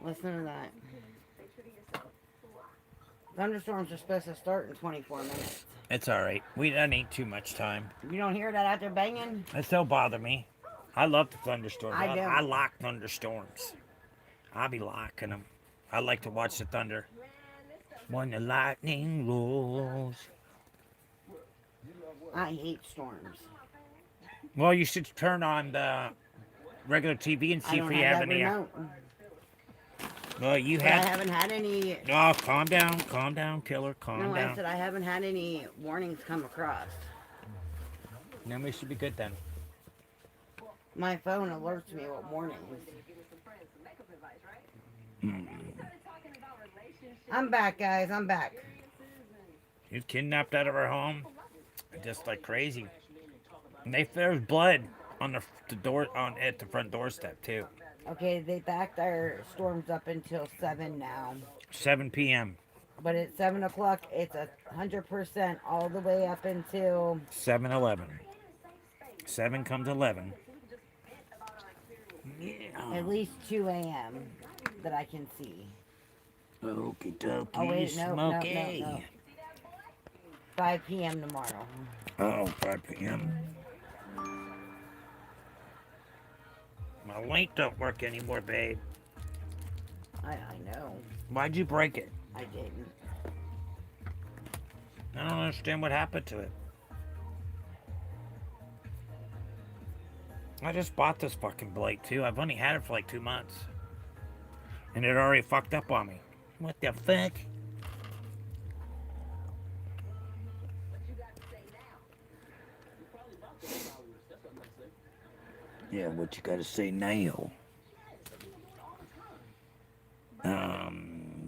Listen to that. Thunderstorms are supposed to start in 24 minutes. It's all right. We don't need too much time. You don't hear that out there banging? It still bother me. I love the thunderstorms. I don't. I like thunderstorms. I be liking them. I like to watch the thunder. When the lightning rolls. I hate storms. Well, you should turn on the regular TV and I see don't if we have that any. remote. Well, you But I had. haven't had any. Oh, calm down, killer, calm No, I down. said I haven't had any warnings come across. Then we should be good then. My phone alerts me with warnings. I'm back, guys. I'm back. She's kidnapped out of her home, just like crazy. And there's blood on the door at the front doorstep too. Okay, they backed our storms up until 7 now. 7 p.m. But at 7 o'clock, it's 100% all the way up until 7-11. 7 comes 11. at least 2 a.m. that I can see. Okie dokie, Oh, wait, no, Smokey. no. 5 p.m. tomorrow. Oh, 5 p.m. My link don't work anymore, babe. I know. Why'd you break it? I didn't. I don't understand what happened to it. I just bought this fucking blade too. I've only had it for like 2 months. And it already fucked up on me. What the fuck? Yeah, what you gotta say now?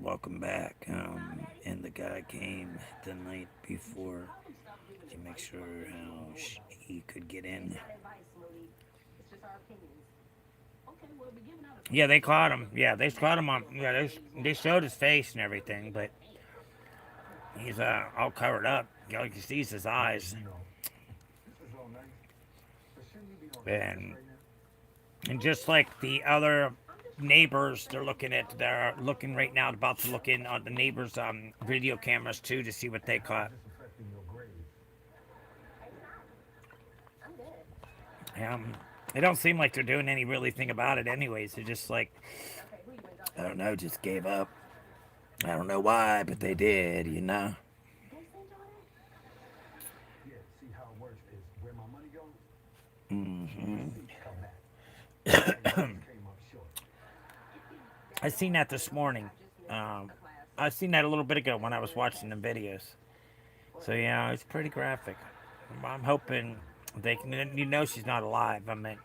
Welcome back. And the guy came the night before to make sure how he could get in. Yeah, they caught him. Yeah, they caught him on. Yeah, they showed his face and everything, but he's all covered up. You know, you can see his eyes. And just like the other neighbors, they're looking right now, about to look in on the neighbors' video cameras too to see what they caught. It don't seem like they're doing any really thing about it anyways. They're just like, I don't know, just gave up. I don't know why, but they did, you know. I seen that this morning. I seen that a little bit ago when I was watching the videos. So yeah, it's pretty graphic. I'm hoping they can. You know, she's not alive. I mean,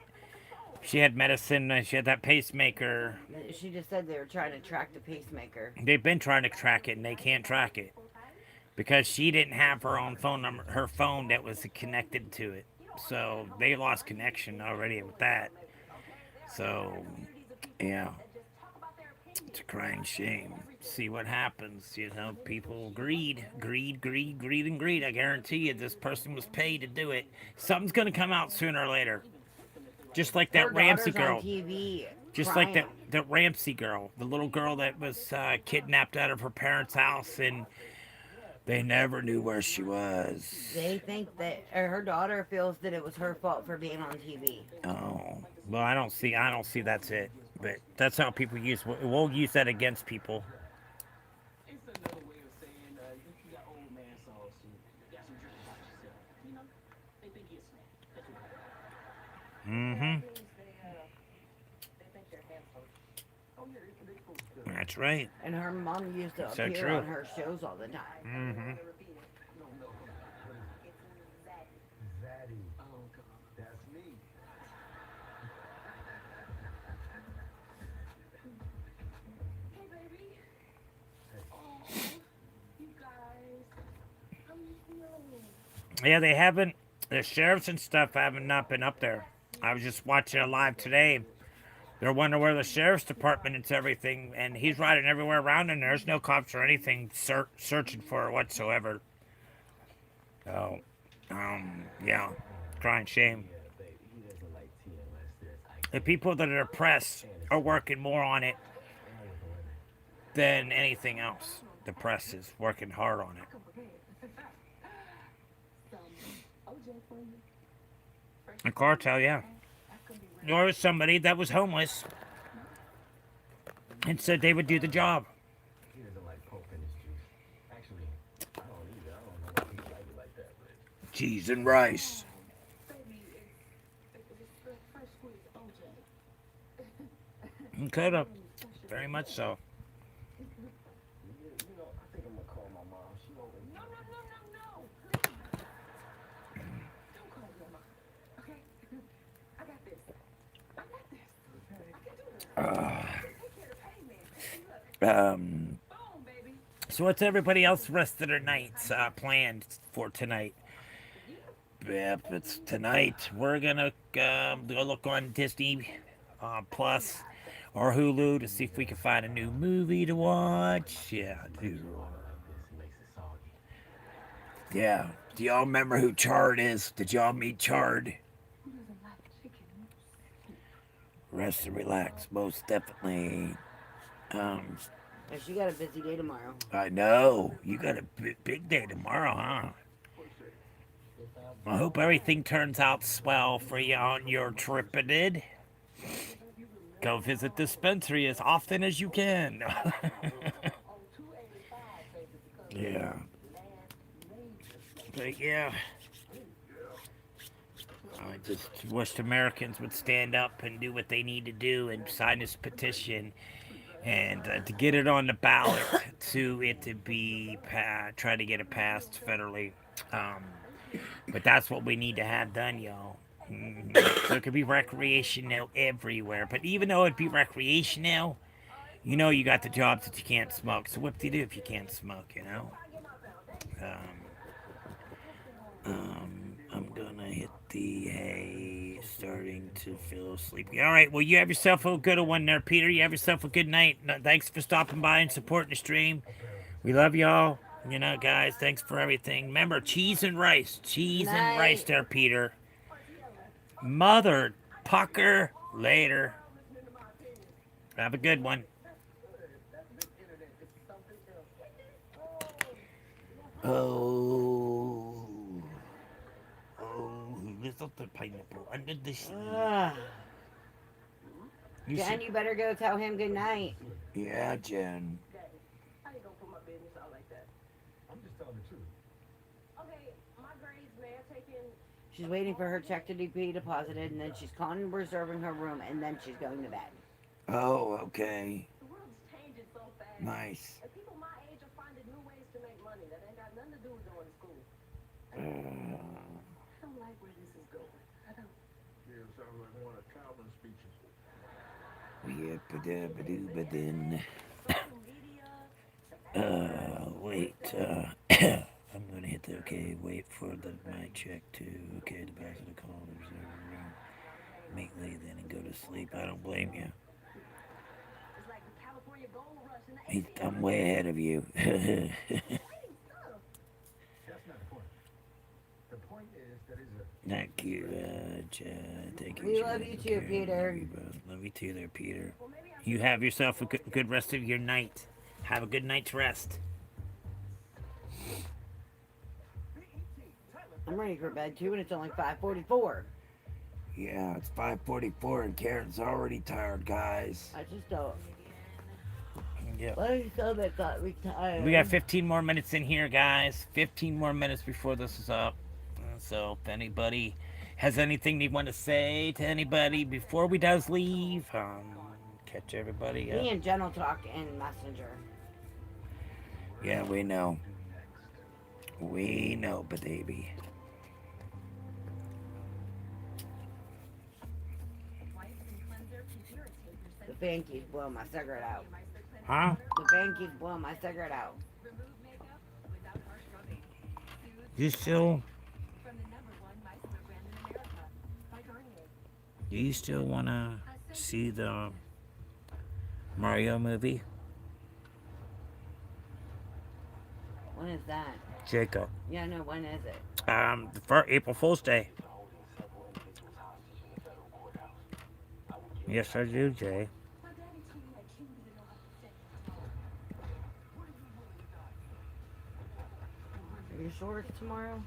she had medicine. She had that pacemaker. She just said they were trying to track the pacemaker. They've been trying to track it, and they can't track it because she didn't have her own phone number, her phone that was connected to it. So they lost connection already with that. So yeah, it's a crying shame. See what happens. You know, people greed. I guarantee you, this person was paid to do it. Something's gonna come out sooner or later. Just like that Her Ramsey daughter's girl. on TV Just crying. like that Ramsey girl, the little girl that was kidnapped out of her parents' house, and they never knew where she was. They think that her daughter feels that it was her fault for being on TV. Oh, well, I don't see that's it. But that's how people use. We'll use that against people. It's another way of saying you got old man sauce and got some drink about yourself. You know, they think you're a snack. That's what Mm-hmm. That's right. And her mom used to So appear true. on her shows all the time. Mm-hmm. Oh, God. That's me. Hey, baby. Oh, you guys. I miss you. Yeah, they haven't. The sheriffs and stuff haven't not been up there. I was just watching it live today. They're wondering where the sheriff's department is, everything, and he's riding everywhere around, and there's no cops or anything searching for her whatsoever. So, yeah, crying shame. The people that are pressed are working more on it than anything else. The press is working hard on it. Some OJ for you. A cartel, yeah. There was somebody that was homeless and said they would do the job. He doesn't like Pope in his juice. Actually, I don't either. I don't know why people like it like that, but Cheese and rice. Baby, it's fresh squeezed OJ. Could have. Very much so. you know, I think I'm gonna call my mom. She always No, please. Don't call your mom, okay? I got this. I can do this. Take care of the payment. Look, boom, baby. So what's everybody else rest of their nights planned for tonight? If it's tonight, we're gonna go look on Disney Plus or Hulu to see if we can find a new movie to watch. Yeah, dude. this makes it soggy. Yeah. Do y'all remember who Chard is? Did y'all meet Chard? Who doesn't like chicken? Rest and relax, most definitely. And she got a busy day tomorrow. I know. You got a big day tomorrow, huh? I hope everything turns out swell for you on your trip, did. Go visit the dispensary as often as you can. Yeah. But yeah. I just wished Americans would stand up and do what they need to do and sign this petition and to get it on the ballot to it to be try to get it passed federally. But that's what we need to have done, y'all. So it could be recreational everywhere. But even though it'd be recreational, you know you got the jobs that you can't smoke. So whoop-de-doo if you can't smoke, you know? I'm gonna hit the hay, starting to feel sleepy. All right, well, you have yourself a good one there, Peter. You have yourself a good night. Thanks for stopping by and supporting the stream. We love y'all. You know, guys, thanks for everything. Remember, cheese and rice. Cheese and rice there, Peter. Mother pucker later. Have a good one. Oh, little the pineapple under the sea. Jen, you better go tell him good night. Yeah, Jen. How you gonna put my business out like that? I'm just telling the truth. Okay, my grades, man, taking. She's waiting for her check to be deposited, and then she's calling and reserving her room, and then she's going to bed. Oh, okay. The world's changing so fast. Nice. And people my age are finding new ways to make money that ain't got nothing to do with going to school. I don't like where this is going. I don't. Yeah, it sounds like one of Calvin's speeches. Yep-a-dabba-doo-ba-din. Social media. Wait, I'm gonna hit the okay, wait for my check to, okay, the back of the call, there's a immediately then and go to sleep. I don't blame you. It's like the California gold rush in the 80s. I'm way ahead of you. Exciting stuff. That's not the point. The point is that is a Thank you, thank you. We Chad. love you too, Okay, Peter. Love you, both. Love you too there, Peter. You have yourself a good rest of your night. Have a good night's rest. I'm ready for bed too, and it's only 5:44. Yeah, it's 5:44 and Karen's already tired, guys. I just don't. Yeah. My stomach got me tired. We got 15 more minutes in here, guys. 15 more minutes before this is up. So if anybody has anything they want to say to anybody before we does leave, catch everybody up. Me and Jen will talk in Messenger. Yeah, we know. We know, baby. The fan keeps blowing my cigarette out. Huh? The fan keeps blowing my cigarette out. You still? Do you still want to see the Mario movie? When is that? Jacob. Yeah, no, when is it? For April Fool's Day. Yes, I do, Jay. You sure it's tomorrow?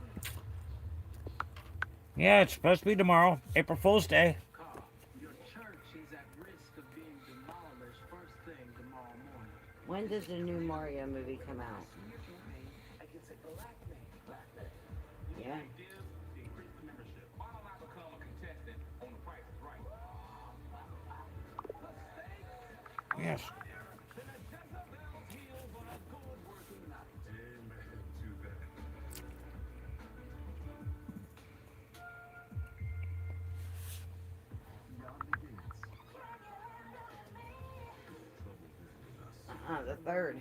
Yeah, it's supposed to be tomorrow, April Fool's Day. Carl, your church is at risk of being demolished first thing tomorrow morning. When does the new Mario movie come out? I can say black man. Black man. Yeah. Increase the membership. Why don't I become a contestant on The Price is Right? Yes. Amen to that. Beyond the gates. Trouble visited us. The 3rd.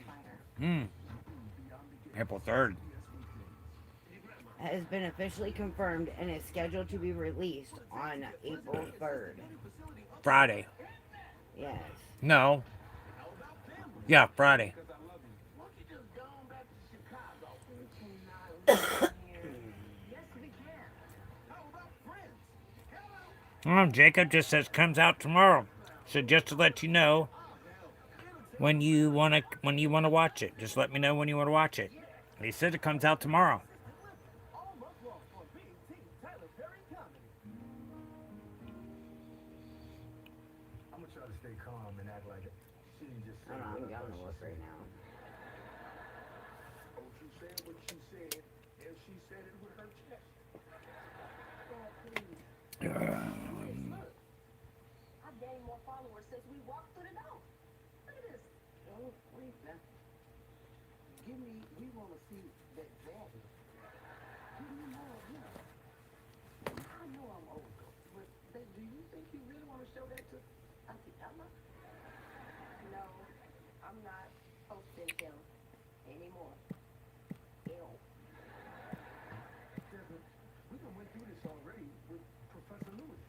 April 3rd. Has been officially confirmed and is scheduled to be released on April 3rd. Friday. Yes. No. Yeah, Friday. Jacob just says comes out tomorrow. So just to let you know when you wanna watch it. Just let me know when you wanna watch it. He said it comes out tomorrow. I'm gonna try to stay calm and act like she didn't just say I don't know, I'm what going to she look said. right now. Oh, she said what she said, and she said it with her chest. I've gained more followers since we walked through the door. Look at this. Oh, wait now. Give me, we want to see that daddy. Give me more of him. I know I'm old, but do you think you really want to show that to Auntie Emma? No, I'm not posting him anymore. Ew. Desmond, we done went through this already with Professor Lewis.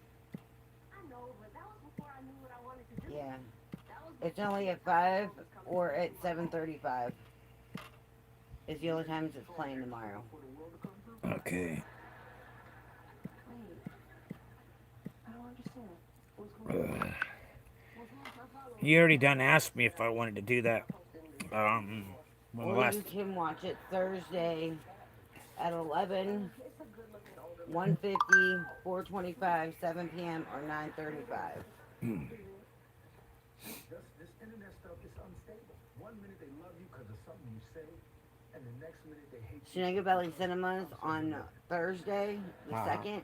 I know, but that was before I knew what I wanted to do. Yeah. That was It's only at 5 or at 7:35. Is the only times it's playing tomorrow. For the world to come through. Okay. Wait. I don't understand. What's going on? What's wrong with my followers? You already done asked me if I wanted to do that. When the Or last you can watch it Thursday at 11, It's a good looking older 1:50, 4:25, 7 p.m. or 9:35. This internet stuff is unstable. One minute they love you because of something you say, and the next minute they hate you. Shenango Valley Cinemas on Thursday, the 2nd.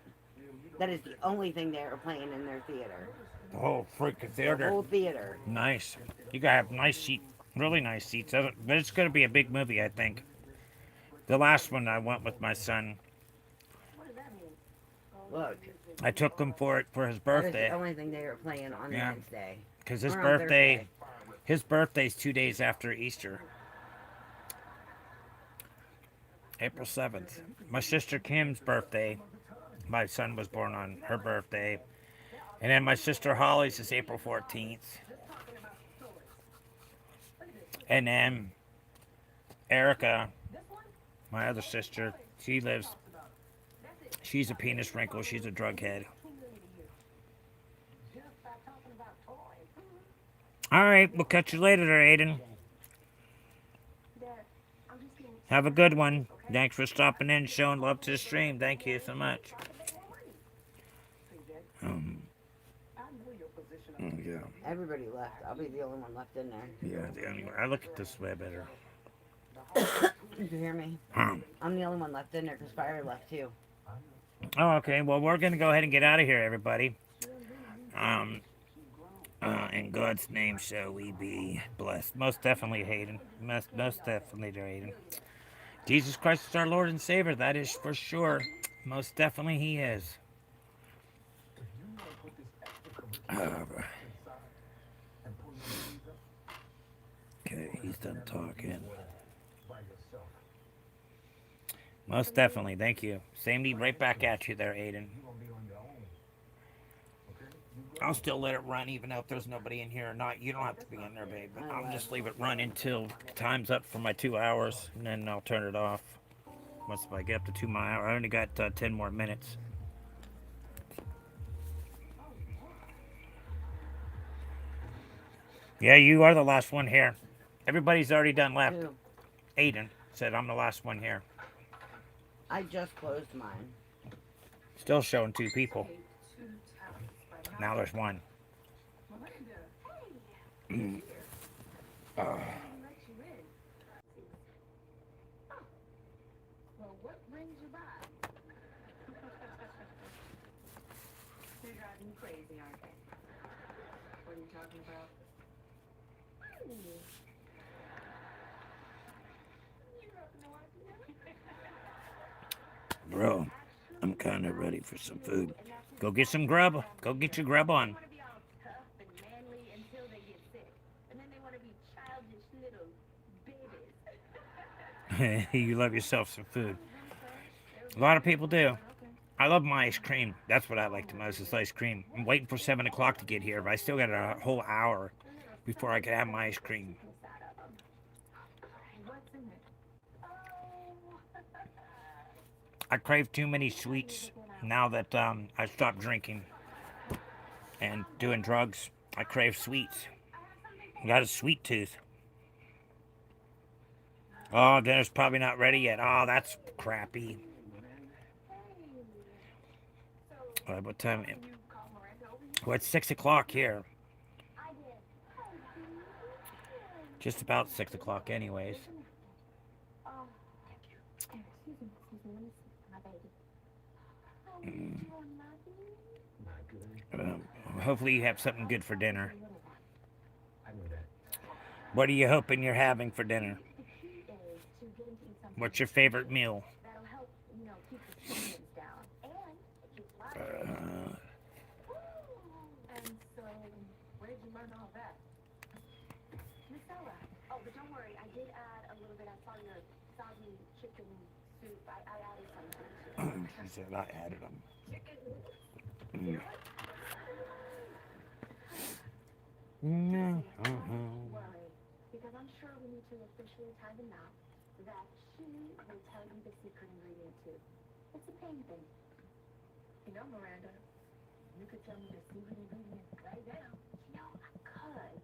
That is the only thing they are playing in their theater. the whole freaking The theater. whole theater. Nice. You gotta have nice seat, really nice seats. But it's gonna be a big movie, I think. The last one I went with my son. What does that mean? Look, I took him for it for his that is birthday. the only thing they are playing on Yeah. Wednesday. Because his Or on birthday, Thursday. his birthday's 2 days after Easter. April 7th. My sister Kim's birthday. My son was born on her birthday. And then my sister Holly's is April 14th. And then Erica, my other sister, she's a penis wrinkle. She's a drug head. Just by talking about toys. All right, we'll catch you later there, Aiden. Dad, I'm just getting Have a good one. Thanks for stopping in, showing love to the stream. Thank you so much. I know your position. Yeah. Everybody left. I'll be the only one left in there. Yeah, anyway, I look at this way better. Did you hear me? Hmm. I'm the only one left in there because Fire left too. Oh, okay. Well, we're going to go ahead and get out of here, everybody. In God's name shall we be blessed. Most definitely, Hayden. Most definitely, Hayden. Jesus Christ is our Lord and Savior. That is for sure. Most definitely he is. Okay, he's done talking. Most definitely. Thank you. Same need right back at you there, Aiden. I'll still let it run even though if there's nobody in here or not. You don't have to be in there, babe. But I'll just leave it run until time's up for my 2 hours, and then I'll turn it off. Once if I get up to 2 miles, I only got 10 more minutes. Yeah, you are the last one here. Everybody's already done left. Who? Aiden said I'm the last one here. I just closed mine. Still showing 2 people. Take 2 talents by Now mouth. there's 1. Miranda, Mm. I didn't let you in. Oh, well, what brings you by? They're driving you crazy, aren't they? What are you talking about? You have no idea. Bro, I'm kind of ready for some food. Go get some grub. Go get your grub on. They want to be all tough and manly until they get sick. And then they want to be childish little babies. You love yourself some food. A lot of people do. I love my ice cream. That's what I like the most is ice cream. I'm waiting for 7 o'clock to get here, but I still got a whole hour before I can have my ice cream. What's in it? I crave too many sweets now that I stopped drinking and doing drugs. I crave sweets. I got a sweet tooth. Oh, dinner's probably not ready yet. Oh, that's crappy. What time? Well, it's 6 o'clock here. Just about 6 o'clock, anyways. Hopefully, you have something good for dinner. I know that. What are you hoping you're having for dinner? What's your favorite meal? That'll help, keep the symptoms down. And keep life. And so, where did you learn all that? Miss Ella. Oh, but don't worry. I did add a little bit. I saw your soggy chicken soup. I added something. She said I added them. Worry, because I'm sure we need to officially tie the knot that she will tell you the secret ingredient too. It's a pain thing. You know, Miranda, you could tell me the secret ingredient right now. I could,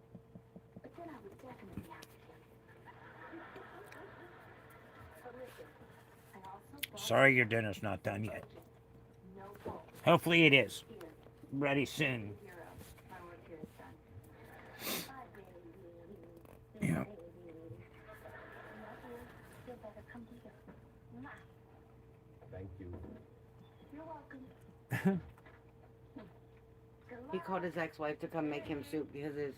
but then I would definitely have to kill you. But listen, I also bought Sorry, your dinner's not done yet. no fault. Hopefully, it is. Here, Ready soon. hero. My work here is done. Bye, baby. Yeah. Baby. Love you. Feel better. Come here. Mwah. Thank you. You're welcome. He called his ex-wife to come make him soup because his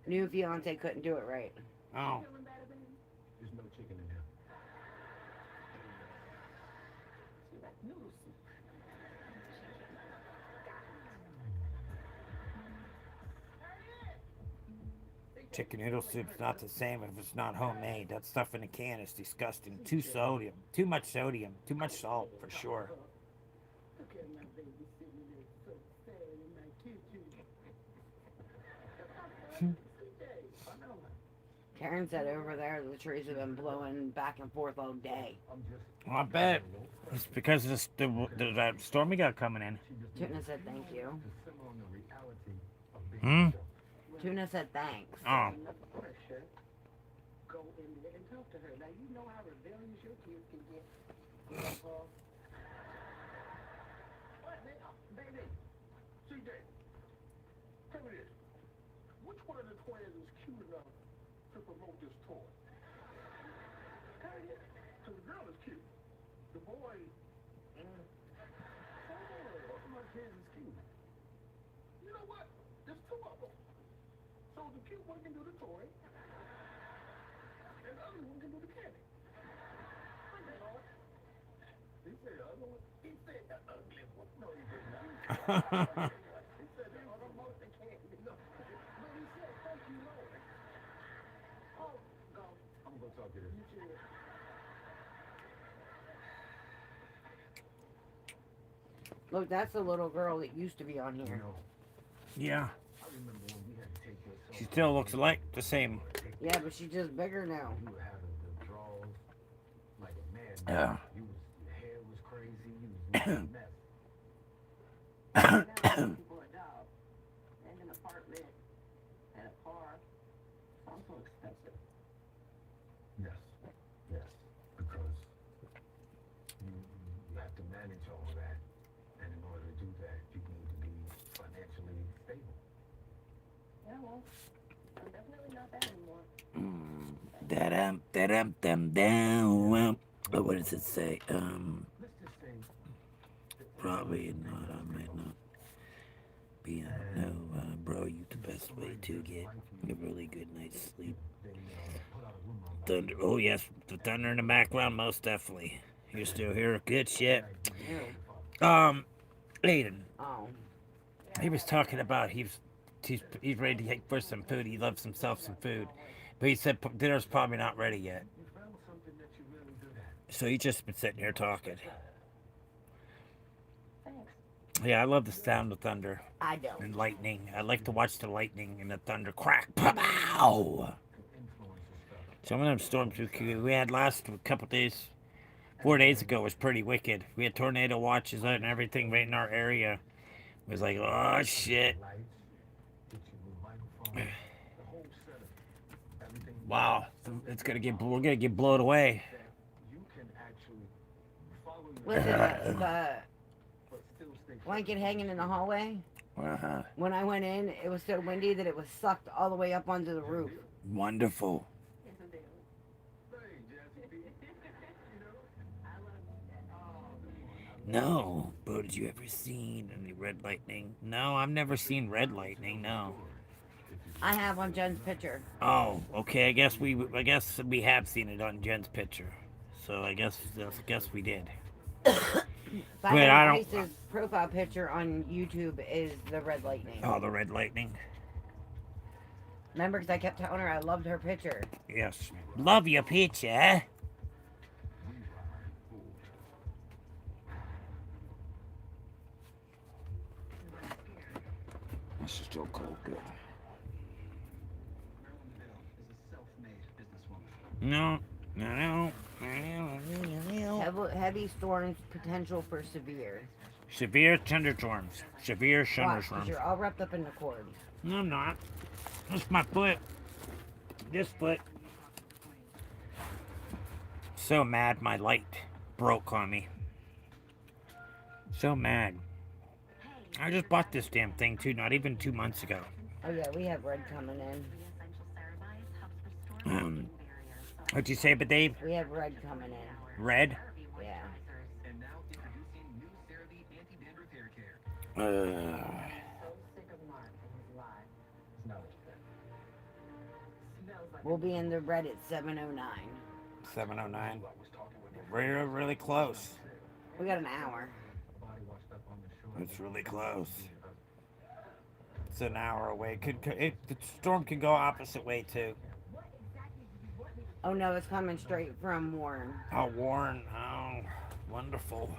new fiance couldn't do it right. Oh. Feeling better, baby? There's no chicken in there. She like noodle soup. Chicken noodle soup's not the same if it's not homemade. That stuff in a can is disgusting. Too sodium. Too much sodium. Too much salt, for sure. Look at my baby sitting there so sad in my kitchen. I know. Karen said over there the trees have been blowing back and forth all day. I'm just. Well, I bet it's because of that storm we got coming in. Tuna said thank you. To simmer on the reality of being Hmm? yourself. Tuna said thanks. Oh. Enough pressure. Go in there and talk to her. Now you know how rebellious your kids can get. What, man? Baby. CJ. Tell me this. Which one of the twins is cute enough to promote this toy? Harriet. Because the girl is cute. The boy. Oh, both of my kids is cute. You know what? There's 2 of them. So the cute one can do the toy, and the other one can do the candy. He said the other one. He said the ugly one. No, he did not. He said the other one the candy. No, but he said thank you, Lord. Oh, go. I'm gonna talk to this. You should. Look, that's the little girl that used to be on You here. know, Yeah. I remember when we had to take this. She still looks like the same. Yeah, but she's just bigger now. You were having the draws like a man. Yeah. Your hair was crazy. You was making a mess. Now I'm looking for a job and an apartment and a car. Sounds so expensive. Yes, yes, because you reach all that. And in order to do that, you need to be financially stable. Yeah, well, I'm definitely not that anymore. Down. What does it say? Let's just say that Probably not. I might not be. No, bro, you the best way to get a really good night's sleep. they put out a rumor about Thunder. Oh yes, the thunder in the background, most definitely. You're still here. Good shit. Ew. Aiden. Oh. He was talking about he's ready to take for some food. He loves himself some food, but he said dinner's probably not ready yet. you found something that you're really good at. So he's just been sitting here talking. Thanks. Yeah, I love the sound of thunder I don't. and lightning. I like to watch the lightning and the thunder crack. Pow! Some of them storms we had last couple days, 4 days ago, was pretty wicked. We had tornado watches out and everything right in our area. It was like, oh shit. Lights, get you a microphone, the whole setup, everything. Wow, we're gonna get blown away. That you can actually follow your Listen, the but still stay blanket hanging in the hallway. Uh-huh. When I went in, it was so windy that it was sucked all the way up onto the roof. Wonderful. Yes, I'm down. Hey, Jazzy B. You know? I love you. No, but did you ever seen any red lightning? No, I've never seen red lightning. No. I have on Jen's picture. Oh, okay. I guess we have seen it on Jen's picture. So I guess we did. But I don't- Grace's profile picture on YouTube is the red lightning. Oh, the red lightning. Remember, because I kept telling her I loved her picture. Yes. Love your picture. This is still cold. Good. is a self-made businesswoman. No. Heavy storms, potential for severe. Severe thunderstorms. Severe Watch, 'cause thunderstorms. you're all wrapped up in the cord. No, I'm not. That's my foot. This foot. So mad my light broke on me. So mad. I just bought this damn thing too, not even 2 months ago. Oh yeah, we have red coming in. What'd you say, but Dave? We have red coming in. Red? Yeah. And now introducing new CeraVe anti-dandruff hair care. So sick of Mark and his lies. No. Smells like We'll be in the red at 7:09. 7:09. We're really close. We got an hour. It's really close. It's an hour away. The storm can go opposite way too. Oh no, it's coming straight from Warren. Oh, Warren. Oh, wonderful.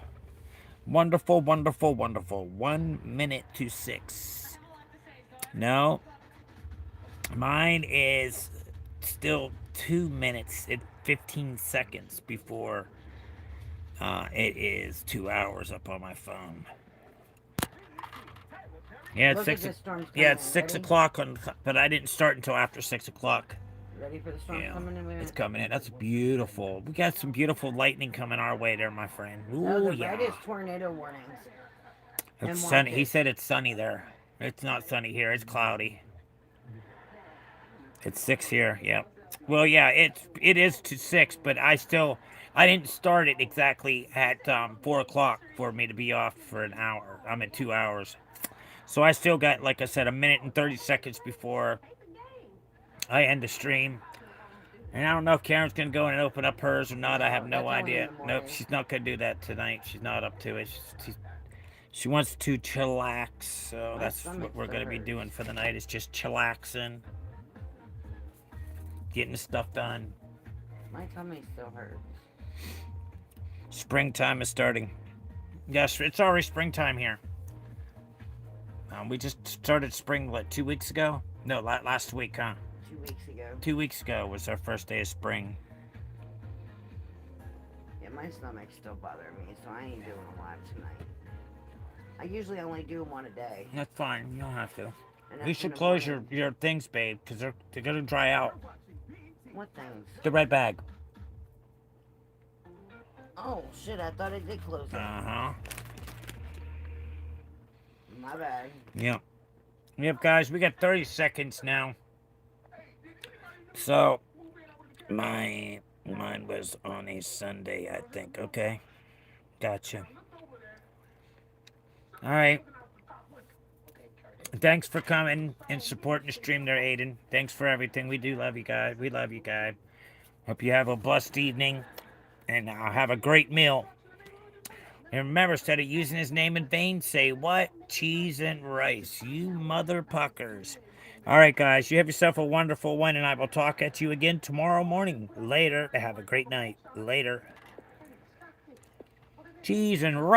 Wonderful, wonderful, wonderful. 1 minute to 6. No. Mine is still 2 minutes and 15 seconds before it is 2 hours up on my phone. Yeah, it's Look at 6. this storm's Yeah, coming it's in. 6 Ready? o'clock but I didn't start until after 6 o'clock. Ready for the storm Yeah, coming in? Wait a it's minute. coming in. That's beautiful. We got some beautiful lightning coming our way there, my friend. No, Ooh, the yeah. red is tornado warnings. It's and sunny. watch He it. said it's sunny there. It's not sunny here. It's cloudy. It's 6 here. Yep. Well, yeah, it is to 6, but I didn't start it exactly at 4 o'clock for me to be off for an hour. I'm at 2 hours. So I still got, like I said, 1 minute and 30 seconds before I end the stream. And I don't know if Karen's going to go in and open up hers or not. I have no That's only in idea. the Nope, morning. she's not going to do that tonight. She's not up to it. She wants to chillax. So My that's stomach what we're still going to be hurts. doing for the night is just chillaxing. Getting the stuff done. My tummy still hurts. Springtime is starting. Yes, it's already springtime here. We just started spring, 2 weeks ago? No, last week, huh? 2 weeks ago. 2 weeks ago was our first day of spring. Yeah, my stomach's still bothering me, so I ain't doing a lot tonight. I usually only do one a day. That's fine. You don't have to. And You that's in should the close morning. your things, babe, because they're going to dry out. What things? The red bag. Oh, shit, I thought I did close it. Uh-huh. My bad. Yeah. Yep, guys, we got 30 seconds now. So, mine was on a Sunday, I think. Okay. Gotcha. All right. Thanks for coming and supporting the stream there, Aiden. Thanks for everything. We do love you guys. We love you guys. Hope you have a blessed evening and have a great meal. And remember, instead of using his name in vain, say what? Cheese and rice. You mother puckers. All right, guys. You have yourself a wonderful one, and I will talk at you again tomorrow morning. Later. Have a great night. Later. Cheese and rice.